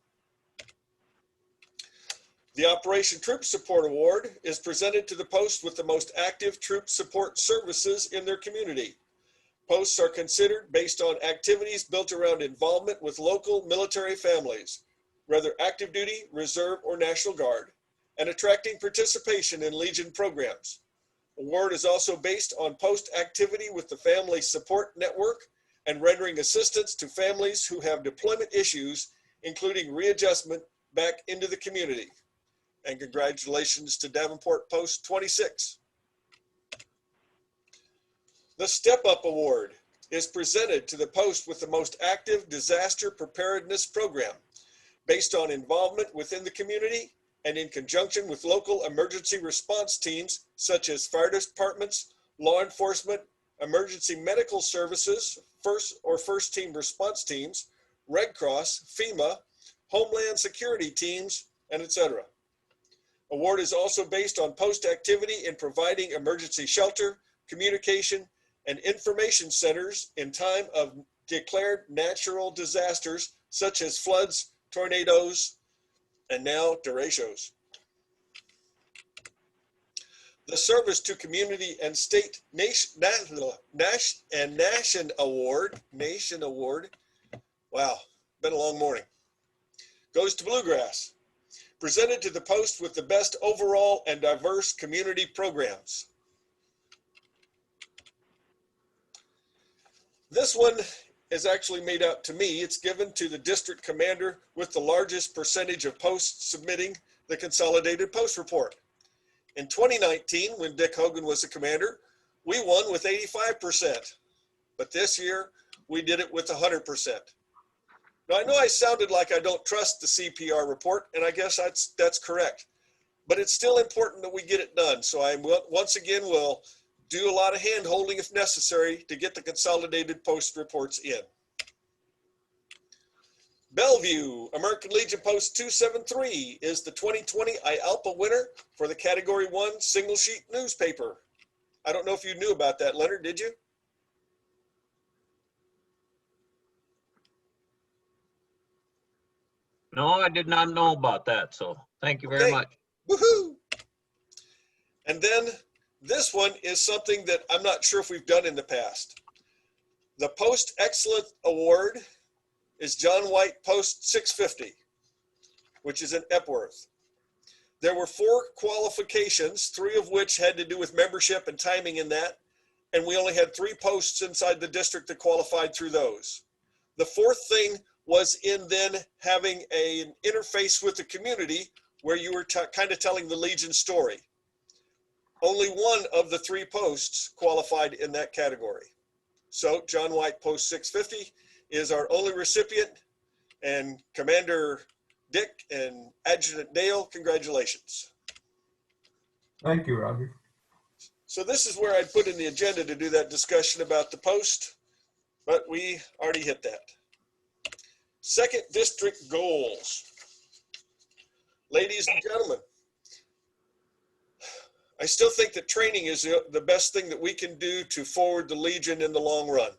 The Operation Troop Support Award is presented to the post with the most active troop support services in their community. Posts are considered based on activities built around involvement with local military families, whether active duty, reserve, or National Guard, and attracting participation in Legion programs. Award is also based on post activity with the Family Support Network and rendering assistance to families who have deployment issues, including readjustment back into the community. And congratulations to Davenport Post 26. The Step Up Award is presented to the post with the most active disaster preparedness program based on involvement within the community and in conjunction with local emergency response teams such as fire departments, law enforcement, emergency medical services, first team response teams, Red Cross, FEMA, Homeland Security teams, and etc. Award is also based on post activity in providing emergency shelter, communication, and information centers in time of declared natural disasters such as floods, tornadoes, and now derechos. The Service to Community and State Nation Award, wow, been a long morning, goes to Bluegrass. Presented to the post with the best overall and diverse community programs. This one is actually made out to me. It's given to the district commander with the largest percentage of posts submitting the consolidated post report. In 2019, when Dick Hogan was the commander, we won with 85%, but this year we did it with 100%. Now, I know I sounded like I don't trust the CPR report, and I guess that's correct. But it's still important that we get it done. So I once again will do a lot of hand-holding if necessary to get the consolidated post reports in. Bellevue, American Legion Post 273 is the 2020 IALPA winner for the Category 1 single sheet newspaper. I don't know if you knew about that, Leonard, did you? No, I did not know about that. So thank you very Okay. much. Woohoo! And then this one is something that I'm not sure if we've done in the past. The Post Excellent Award is John White Post 650, which is in Epworth. There were 4 qualifications, 3 of which had to do with membership and timing in that, and we only had 3 posts inside the district that qualified through those. The 4th thing was in then having an interface with the community where you were kind of telling the Legion story. Only 1 of the 3 posts qualified in that category. So John White Post 650 is our only recipient, and Commander Dick and Adjutant Dale, congratulations. Thank you, Roger. So this is where I'd put in the agenda to do that discussion about the post, but we already hit that. Second district goals. Ladies and gentlemen, I still think that training is the best thing that we can do to forward the Legion in the long run.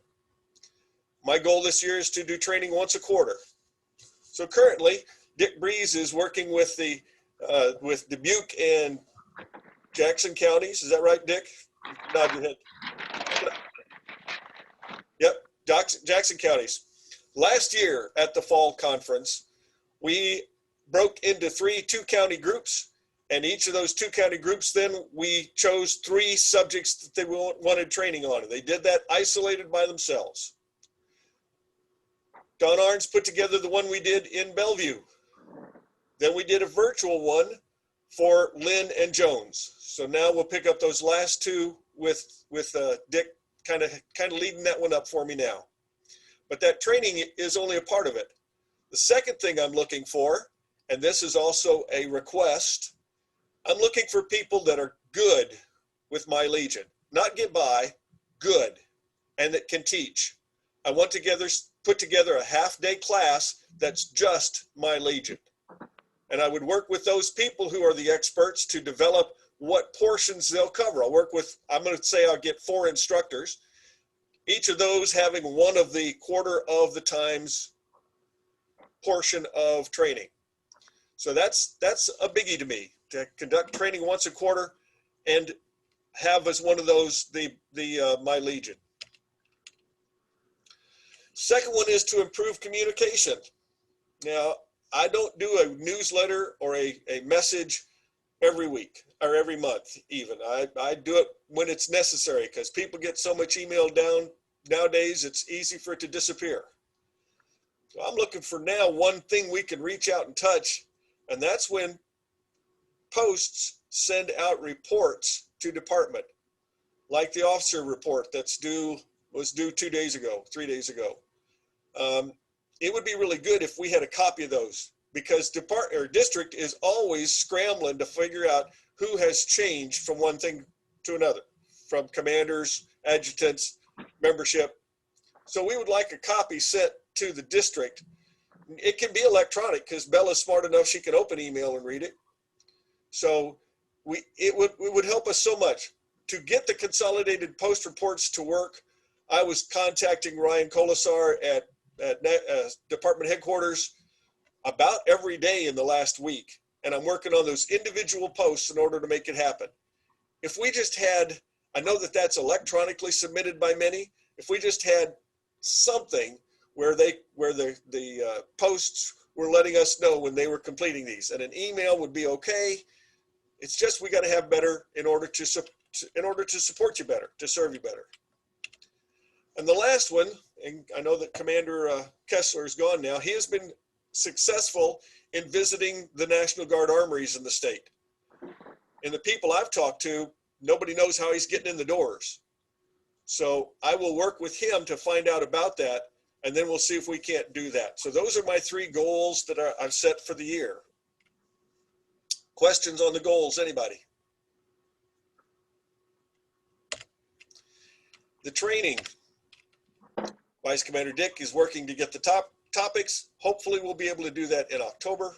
My goal this year is to do training once a quarter. So currently, Dick Breeze is working with the with Dubuque and Jackson counties. Is that right, Dick? Nod your head. Yep, Jackson counties. Last year at the fall conference, we broke into 3 2-county groups, and each of those 2-county groups, then we chose 3 subjects that they wanted training on. And they did that isolated by themselves. Don Arns put together the one we did in Bellevue. Then we did a virtual one for Lynn and Jones. So now we'll pick up those last 2 with Dick kind of leading that one up for me now. But that training is only a part of it. The second thing I'm looking for, and this is also a request, I'm looking for people that are good with my Legion, not get by, good, and that can teach. I want to put together a half-day class that's just my Legion. And I would work with those people who are the experts to develop what portions they'll cover. I'm going to say I'll get 4 instructors, each of those having one of the quarter of the times portion of training. So that's a biggie to me, to conduct training once a quarter and have as one of those my Legion. Second one is to improve communication. Now, I don't do a newsletter or a message every week or every month even. I do it when it's necessary because people get so much email down nowadays, it's easy for it to disappear. So I'm looking for now one thing we can reach out and touch, and that's when posts send out reports to department, like the officer report was due 2 days ago, 3 days ago. It would be really good if we had a copy of those, because district is always scrambling to figure out who has changed from one thing to another, from commanders, adjutants, membership. So we would like a copy sent to the district. It can be electronic because Bella's smart enough she can open email and read it. So it would help us so much to get the consolidated post reports to work. I was contacting Ryan Colasar at department headquarters about every day in the last week, and I'm working on those individual posts in order to make it happen. If we just had, I know that that's electronically submitted by many, if we just had something where the posts were letting us know when they were completing these, and an email would be okay. It's just we got to have better in order to support you better, to serve you better. And the last one, and I know that Commander Kessler is gone now, he has been successful in visiting the National Guard armories in the state. And the people I've talked to, nobody knows how he's getting in the doors. So I will work with him to find out about that, and then we'll see if we can't do that. So those are my 3 goals that I've set for the year. Questions on the goals, anybody? The training. Vice Commander Dick is working to get the top topics. Hopefully we'll be able to do that in October.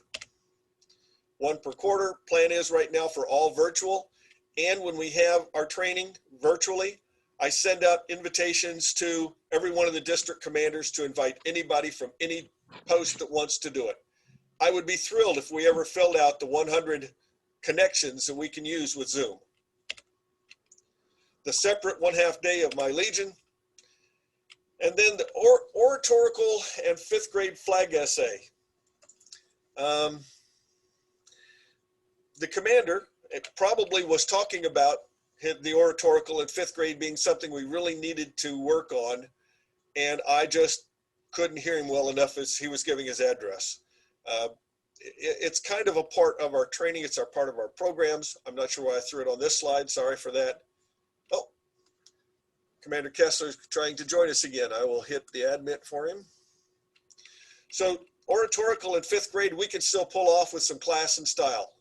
1 per quarter. Plan is right now for all virtual. And when we have our training virtually, I send out invitations to every one of the district commanders to invite anybody from any post that wants to do it. I would be thrilled if we ever filled out the 100 connections that we can use with Zoom. The separate 1/2 day of my Legion, and then the oratorical and 5th grade flag essay. The commander probably was talking about the oratorical in 5th grade being something we really needed to work on, and I just couldn't hear him well enough as he was giving his address. It's kind of a part of our training. It's our part of our programs. I'm not sure why I threw it on this slide. Sorry for that. Oh, Commander Kessler's trying to join us again. I will hit the admit for him. So oratorical in 5th grade, we can still pull off with some class and style.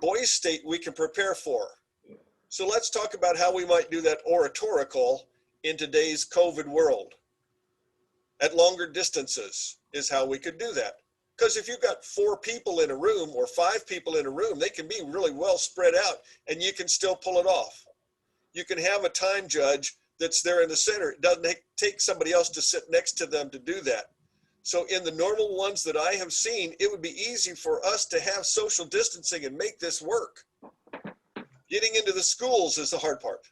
Boys State, we can prepare for. So let's talk about how we might do that oratorical in today's COVID world. At longer distances is how we could do that. Because if you've got 4 people in a room or 5 people in a room, they can be really well spread out and you can still pull it off. You can have a time judge that's there in the center. It doesn't take somebody else to sit next to them to do that. So in the normal ones that I have seen, it would be easy for us to have social distancing and make this work. Getting into the schools is the hard part.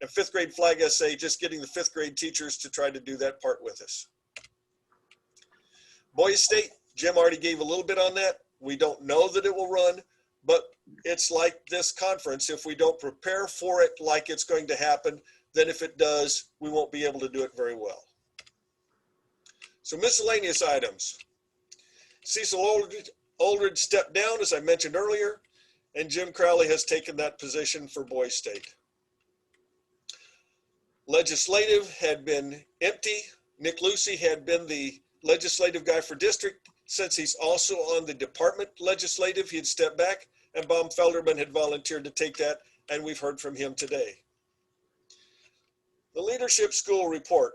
And 5th grade flag essay, just getting the 5th grade teachers to try to do that part with us. Boys State, Jim already gave a little bit on that. We don't know that it will run, but it's like this conference. If we don't prepare for it like it's going to happen, then if it does, we won't be able to do it very well. So miscellaneous items. Cecil Aldridge stepped down, as I mentioned earlier, and Jim Crowley has taken that position for Boys State. Legislative had been empty. Nick Lucy had been the legislative guy for district. Since he's also on the department legislative, he had stepped back, and Bob Felderman had volunteered to take that, and we've heard from him today. The leadership school report.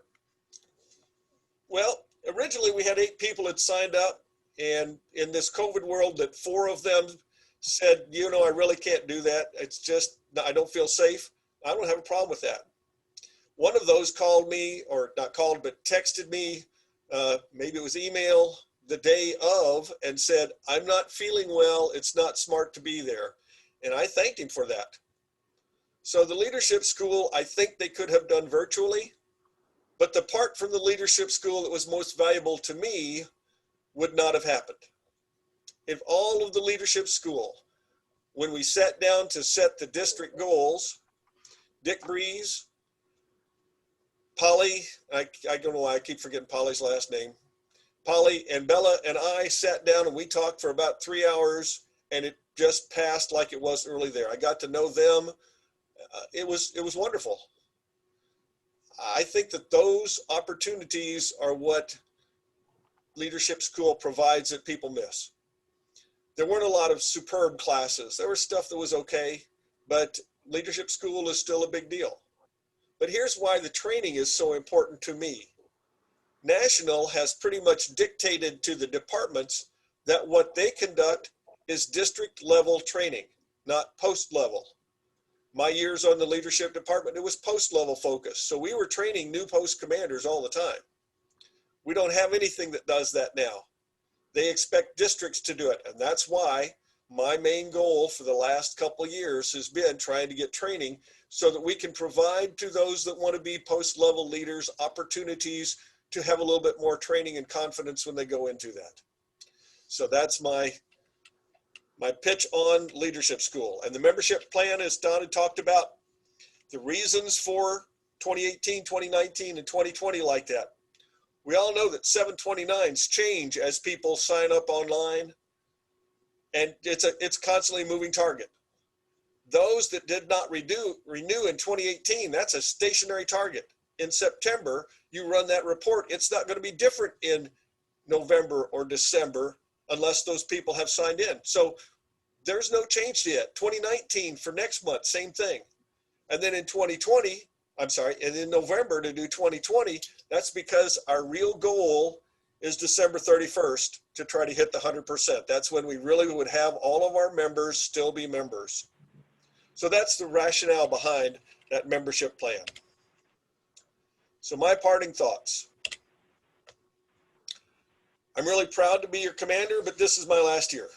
Well, originally we had 8 people that signed up, and in this COVID world that 4 of them said, you know, I really can't do that. It's just, I don't feel safe. I don't have a problem with that. One of those called me, or not called, but texted me, maybe it was email, the day of, and said, I'm not feeling well. It's not smart to be there. And I thanked him for that. So the leadership school, I think they could have done virtually, but the part from the leadership school that was most valuable to me would not have happened. If all of the leadership school, when we sat down to set the district goals, Dick Breeze, Polly, I don't know why I keep forgetting Polly's last name. Polly and Bella and I sat down and we talked for about 3 hours, and it just passed like it was early there. I got to know them. It was wonderful. I think that those opportunities are what leadership school provides that people miss. There weren't a lot of superb classes. There was stuff that was okay, but leadership school is still a big deal. But here's why the training is so important to me. National has pretty much dictated to the departments that what they conduct is district level training, not post level. My years on the leadership department, it was post level focus. So we were training new post commanders all the time. We don't have anything that does that now. They expect districts to do it. And that's why my main goal for the last couple of years has been trying to get training so that we can provide to those that want to be post-level leaders opportunities to have a little bit more training and confidence when they go into that. So that's my pitch on leadership school. And the membership plan, as Don had talked about, the reasons for 2018, 2019, and 2020 like that. We all know that 729s change as people sign up online, and it's constantly a moving target. Those that did not renew in 2018, that's a stationary target. In September, you run that report. It's not going to be different in November or December unless those people have signed in. So there's no change yet. 2019 for next month, same thing. And then in 2020, and in November to do 2020, that's because our real goal is December 31st to try to hit the 100%. That's when we really would have all of our members still be members. So that's the rationale behind that membership plan. So my parting thoughts. I'm really proud to be your commander, but this is my last year.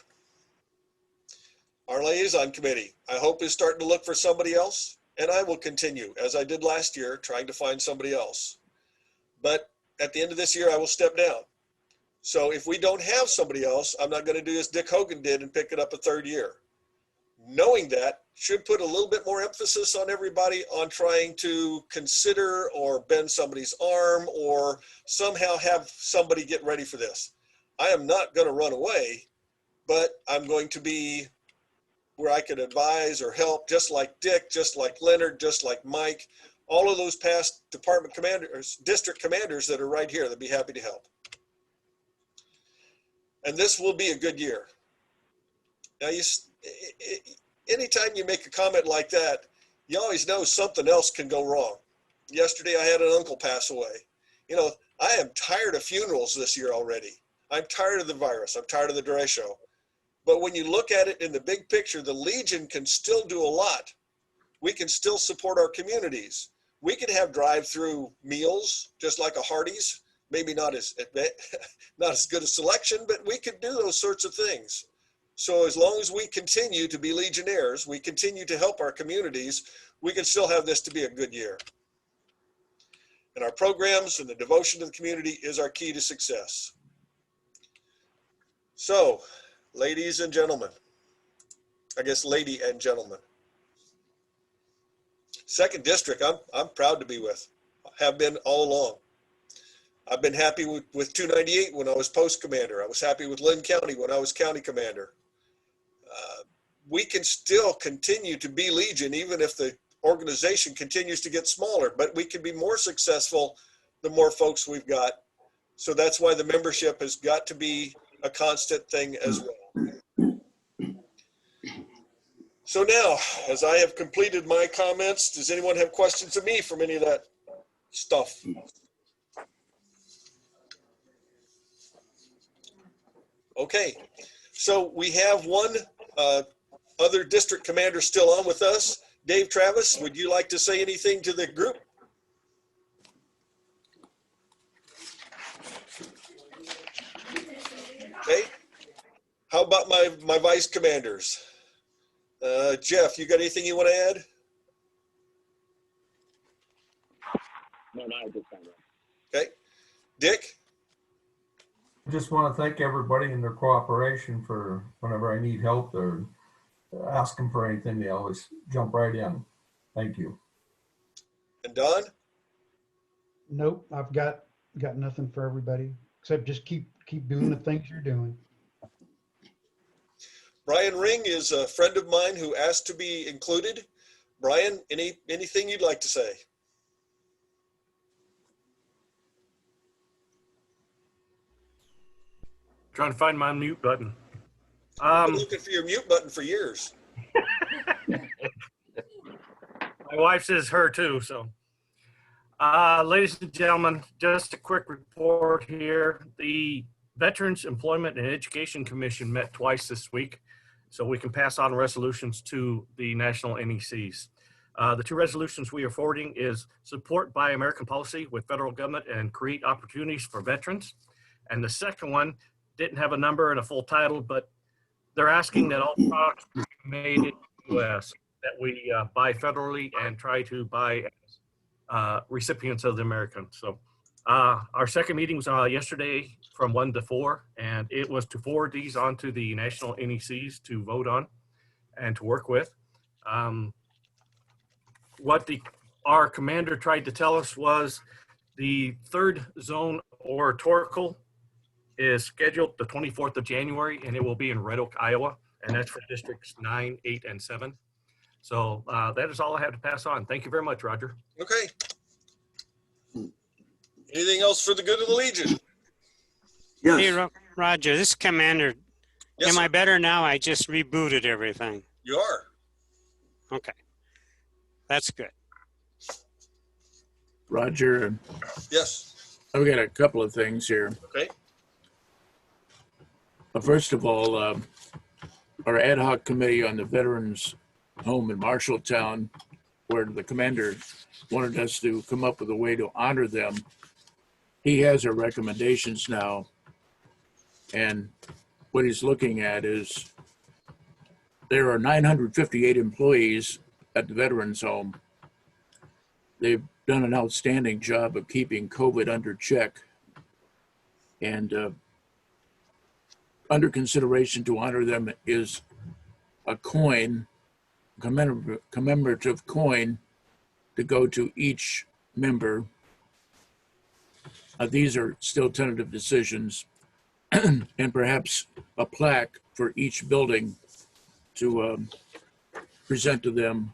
Our liaison committee, I hope, is starting to look for somebody else, and I will continue, as I did last year, trying to find somebody else. But at the end of this year, I will step down. So if we don't have somebody else, I'm not going to do as Dick Hogan did and pick it up a third year. Knowing that should put a little bit more emphasis on everybody on trying to consider or bend somebody's arm or somehow have somebody get ready for this. I am not going to run away, but I'm going to be where I could advise or help, just like Dick, just like Leonard, just like Mike, all of those past department commanders, district commanders that are right here, they'd be happy to help. And this will be a good year. Now, anytime you make a comment like that, you always know something else can go wrong. Yesterday, I had an uncle pass away. You know, I am tired of funerals this year already. I'm tired of the virus. I'm tired of the dress show. But when you look at it in the big picture, the Legion can still do a lot. We can still support our communities. We can have drive-through meals, just like a Hardee's. Maybe not as good a selection, but we could do those sorts of things. So as long as we continue to be Legionnaires, we continue to help our communities, we can still have this to be a good year. And our programs and the devotion to the community is our key to success. So, ladies and gentlemen, I guess lady and gentlemen, 2nd District, I'm proud to be with, have been all along. I've been happy with 298 when I was post commander. I was happy with Lynn County when I was county commander. We can still continue to be Legion even if the organization continues to get smaller, but we can be more successful the more folks we've got. So that's why the membership has got to be a constant thing as well. So now, as I have completed my comments, does anyone have questions of me from any of that stuff? Okay, so we have one other district commander still on with us. Dave Travis, would you like to say anything to the group? Okay, how about my vice commanders? Jeff, you got anything you want to add? No, I just found it. Okay, Dick? I just want to thank everybody and their cooperation for whenever I need help or ask them for anything, they always jump right in. Thank you. And Don? Nope, I've got nothing for everybody except just keep doing the things you're doing. Brian Ring is a friend of mine who asked to be included. Brian, anything you'd like to say? Trying to find my mute button. I've been looking for your mute button for years. My wife says her too, so. Ladies and gentlemen, just a quick report here. The Veterans Employment and Education Commission met twice this week, so we can pass on resolutions to the national NECs. The two resolutions we are forwarding is support Buy American policy with federal government and create opportunities for veterans. And the second one didn't have a number and a full title, but they're asking that all products be made in the U.S., that we buy federally and try to buy recipients of the American. So our second meeting was yesterday from 1 to 4, and it was to forward these onto the national NECs to vote on and to work with. What our commander tried to tell us was the third zone oratorical is scheduled the 24th of January, and it will be in Red Oak, Iowa, and that's for districts 9, 8, and 7. So that is all I have to pass on. Thank you very much, Roger. Okay. Anything else for the good of the Legion? Yes. Hey, Roger, this is Commander. Yes, Am sir. I better now? I just rebooted everything. You are. Okay. That's good. Roger, Yes. I've got a couple of things here. Okay. First of all, our ad hoc committee on the Veterans Home in Marshalltown, where the commander wanted us to come up with a way to honor them. He has our recommendations now. And what he's looking at is there are 958 employees at the Veterans Home. They've done an outstanding job of keeping COVID under check. And under consideration to honor them is a coin, commemorative coin to go to each member. These are still tentative decisions, and perhaps a plaque for each building to present to them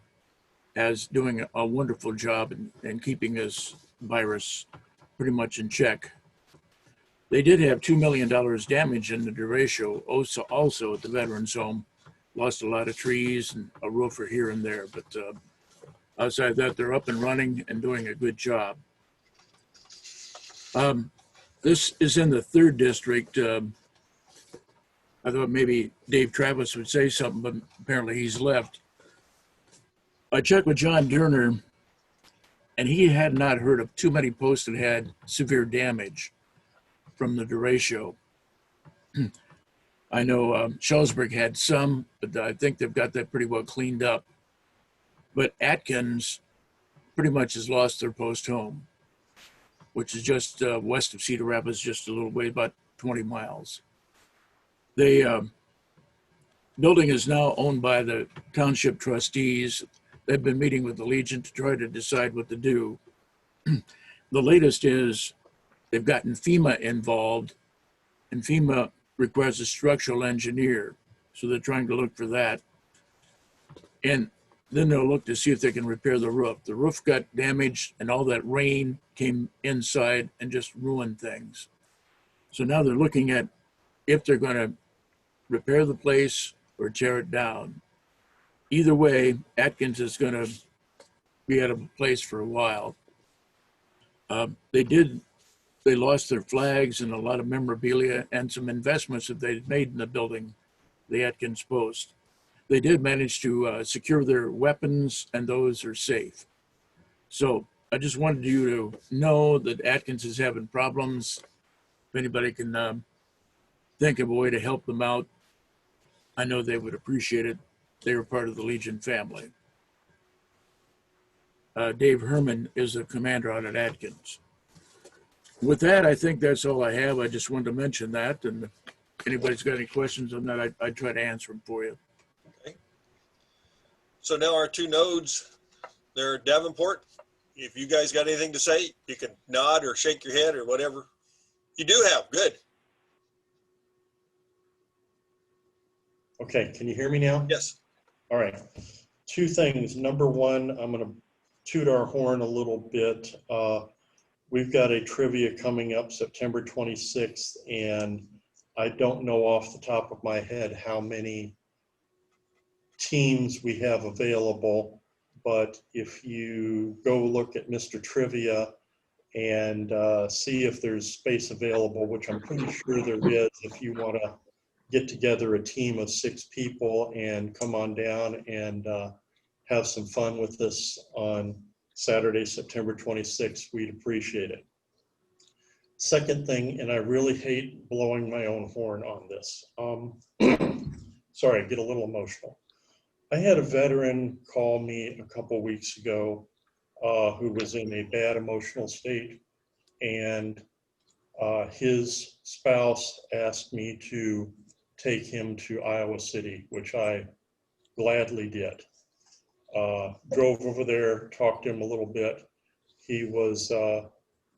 as doing a wonderful job in keeping this virus pretty much in check. They did have $2 million damage in the derecho also at the Veterans Home. Lost a lot of trees and a roofer here and there, but outside that, they're up and running and doing a good job. This is in the 3rd district. I thought maybe Dave Travis would say something, but apparently he's left. I checked with John Durner, and he had not heard of too many posts that had severe damage from the derecho. I know Schellsburg had some, but I think they've got that pretty well cleaned up. But Atkins pretty much has lost their post home, which is just west of Cedar Rapids, just a little way, about 20 miles. The building is now owned by the township trustees. They've been meeting with the Legion to try to decide what to do. The latest is they've gotten FEMA involved, and FEMA requires a structural engineer. So they're trying to look for that. And then they'll look to see if they can repair the roof. The roof got damaged and all that rain came inside and just ruined things. So now they're looking at if they're going to repair the place or tear it down. Either way, Atkins is going to be out of a place for a while. They lost their flags and a lot of memorabilia and some investments that they'd made in the building, the Atkins Post. They did manage to secure their weapons, and those are safe. So I just wanted you to know that Atkins is having problems. If anybody can think of a way to help them out, I know they would appreciate it. They were part of the Legion family. Dave Herman is the commander out at Atkins. With that, I think that's all I have. I just wanted to mention that, and if anybody's got any questions on that, I'd try to answer them for you. Okay. So now our 2 nodes, they're Davenport. If you guys got anything to say, you can nod or shake your head or whatever. You do have, good. Okay, can you hear me now? Yes. All right. 2 things. Number 1, I'm going to toot our horn a little bit. We've got a trivia coming up September 26th, and I don't know off the top of my head how many teams we have available, but if you go look at Mr. Trivia and see if there's space available, which I'm pretty sure there is, if you want to get together a team of 6 people and come on down and have some fun with us on Saturday, September 26th, we'd appreciate it. Second thing, and I really hate blowing my own horn on this. Sorry, I get a little emotional. I had a veteran call me a couple weeks ago who was in a bad emotional state, and his spouse asked me to take him to Iowa City, which I gladly did. Drove over there, talked to him a little bit. He was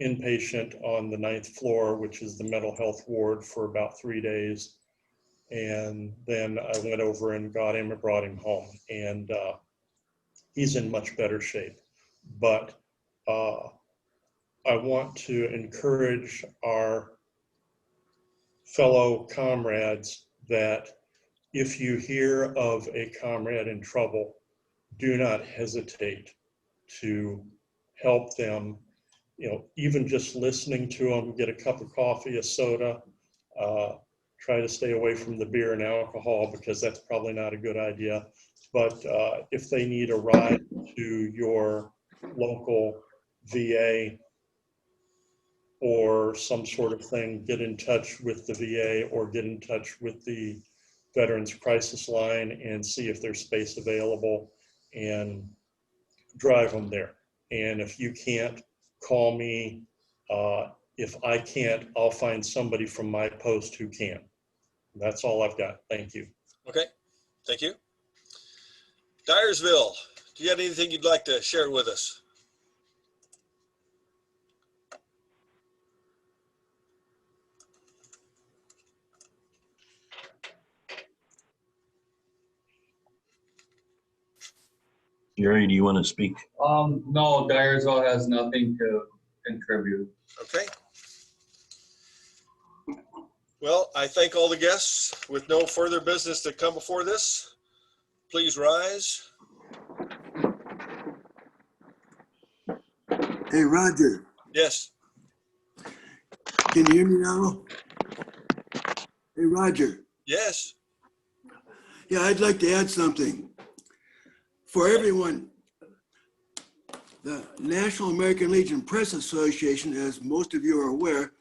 inpatient on the 9th floor, which is the mental health ward, for about 3 days. And then I went over and got him and brought him home. And he's in much better shape. But I want to encourage our fellow comrades that if you hear of a comrade in trouble, do not hesitate to help them. You know, even just listening to them, get a cup of coffee, a soda, try to stay away from the beer and alcohol because that's probably not a good idea. But if they need a ride to your local VA or some sort of thing, get in touch with the VA or get in touch with the Veterans Crisis Line and see if there's space available and drive them there. And if you can't, call me. If I can't, I'll find somebody from my post who can. That's all I've got. Thank you. Okay, thank you. Dyersville, do you have anything you'd like to share with us? Jerry, do you want to speak? No, Dyersville has nothing to contribute. Okay. Well, I thank all the guests. With no further business to come before this, please rise. Hey, Roger, Yes. can you hear me now? Hey, Roger. Yes. Yeah, I'd like to add something. For everyone, the National American Legion Press Association, as most of you are aware,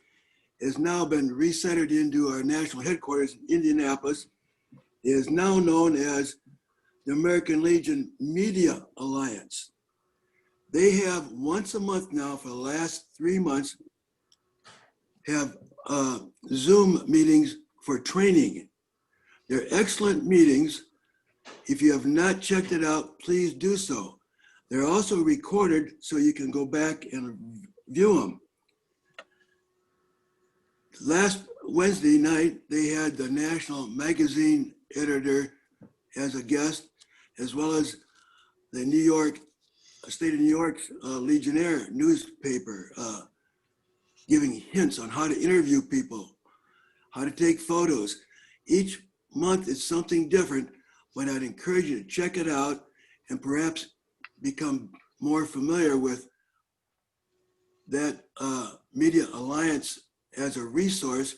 has now been recentered into our national headquarters in Indianapolis. It is now known as the American Legion Media Alliance. They have once a month now for the last 3 months have Zoom meetings for training. They're excellent meetings. If you have not checked it out, please do so. They're also recorded so you can go back and view them. Last Wednesday night, they had the national magazine editor as a guest, as well as the state of New York's Legionnaire newspaper, giving hints on how to interview people, how to take photos. Each month is something different, but I'd encourage you to check it out and perhaps become more familiar with that Media Alliance as a resource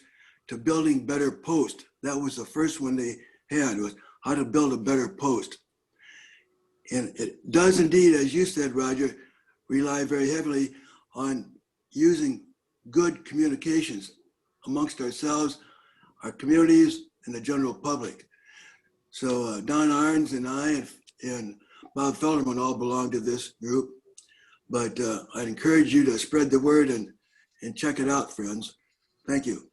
to building better post. That was the first one they had, was how to build a better post. And it does indeed, as you said, Roger, rely very heavily on using good communications amongst ourselves, our communities, and the general public. So Don Arns and I and Bob Felderman all belong to this group, but I'd encourage you to spread the word and check it out, friends. Thank you.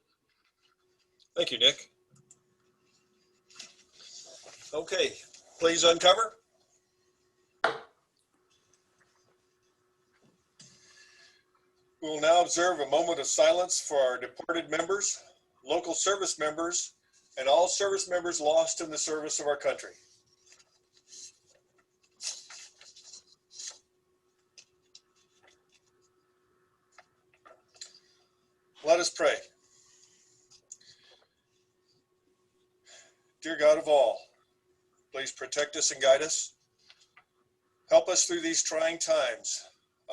Thank you, Nick. Okay, please uncover. We will now observe a moment of silence for our departed members, local service members, and all service members lost in the service of our country. Let us pray. Dear God of all, please protect us and guide us. Help us through these trying times.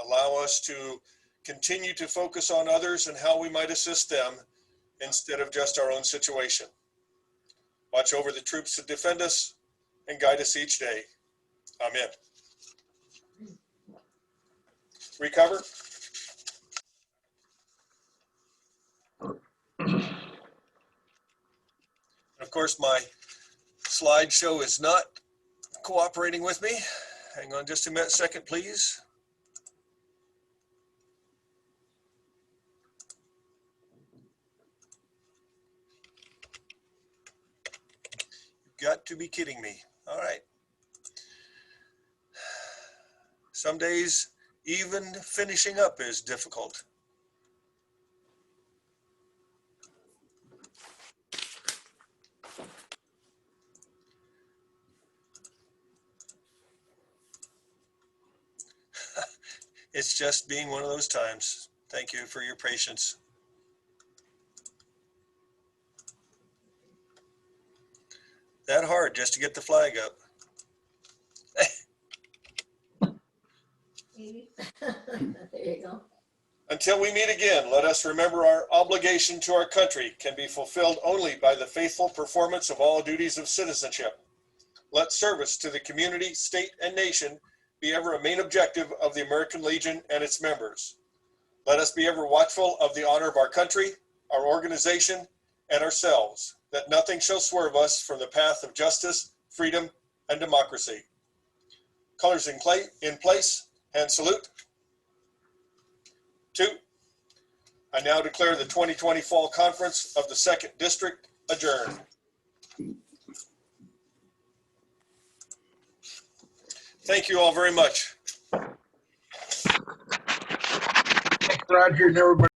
Allow us to continue to focus on others and how we might assist them instead of just our own situation. Watch over the troops that defend us and guide us each day. Amen. Recover. Of course, my slideshow is not cooperating with me. Hang on just a second, please. You've got to be kidding me. All right. Some days, even finishing up is difficult. It's just being one of those times. Thank you for your patience. That hard just to get the flag up. There you go. Until we meet again, let us remember our obligation to our country can be fulfilled only by the faithful performance of all duties of citizenship. Let service to the community, state, and nation be ever a main objective of the American Legion and its members. Let us be ever watchful of the honor of our country, our organization, and ourselves, that nothing shall swerve us from the path of justice, freedom, and democracy. Colors in place, hand salute. 2. I now declare the 2020 Fall Conference of the 2nd District adjourned. Thank you all very much. Roger and everybody.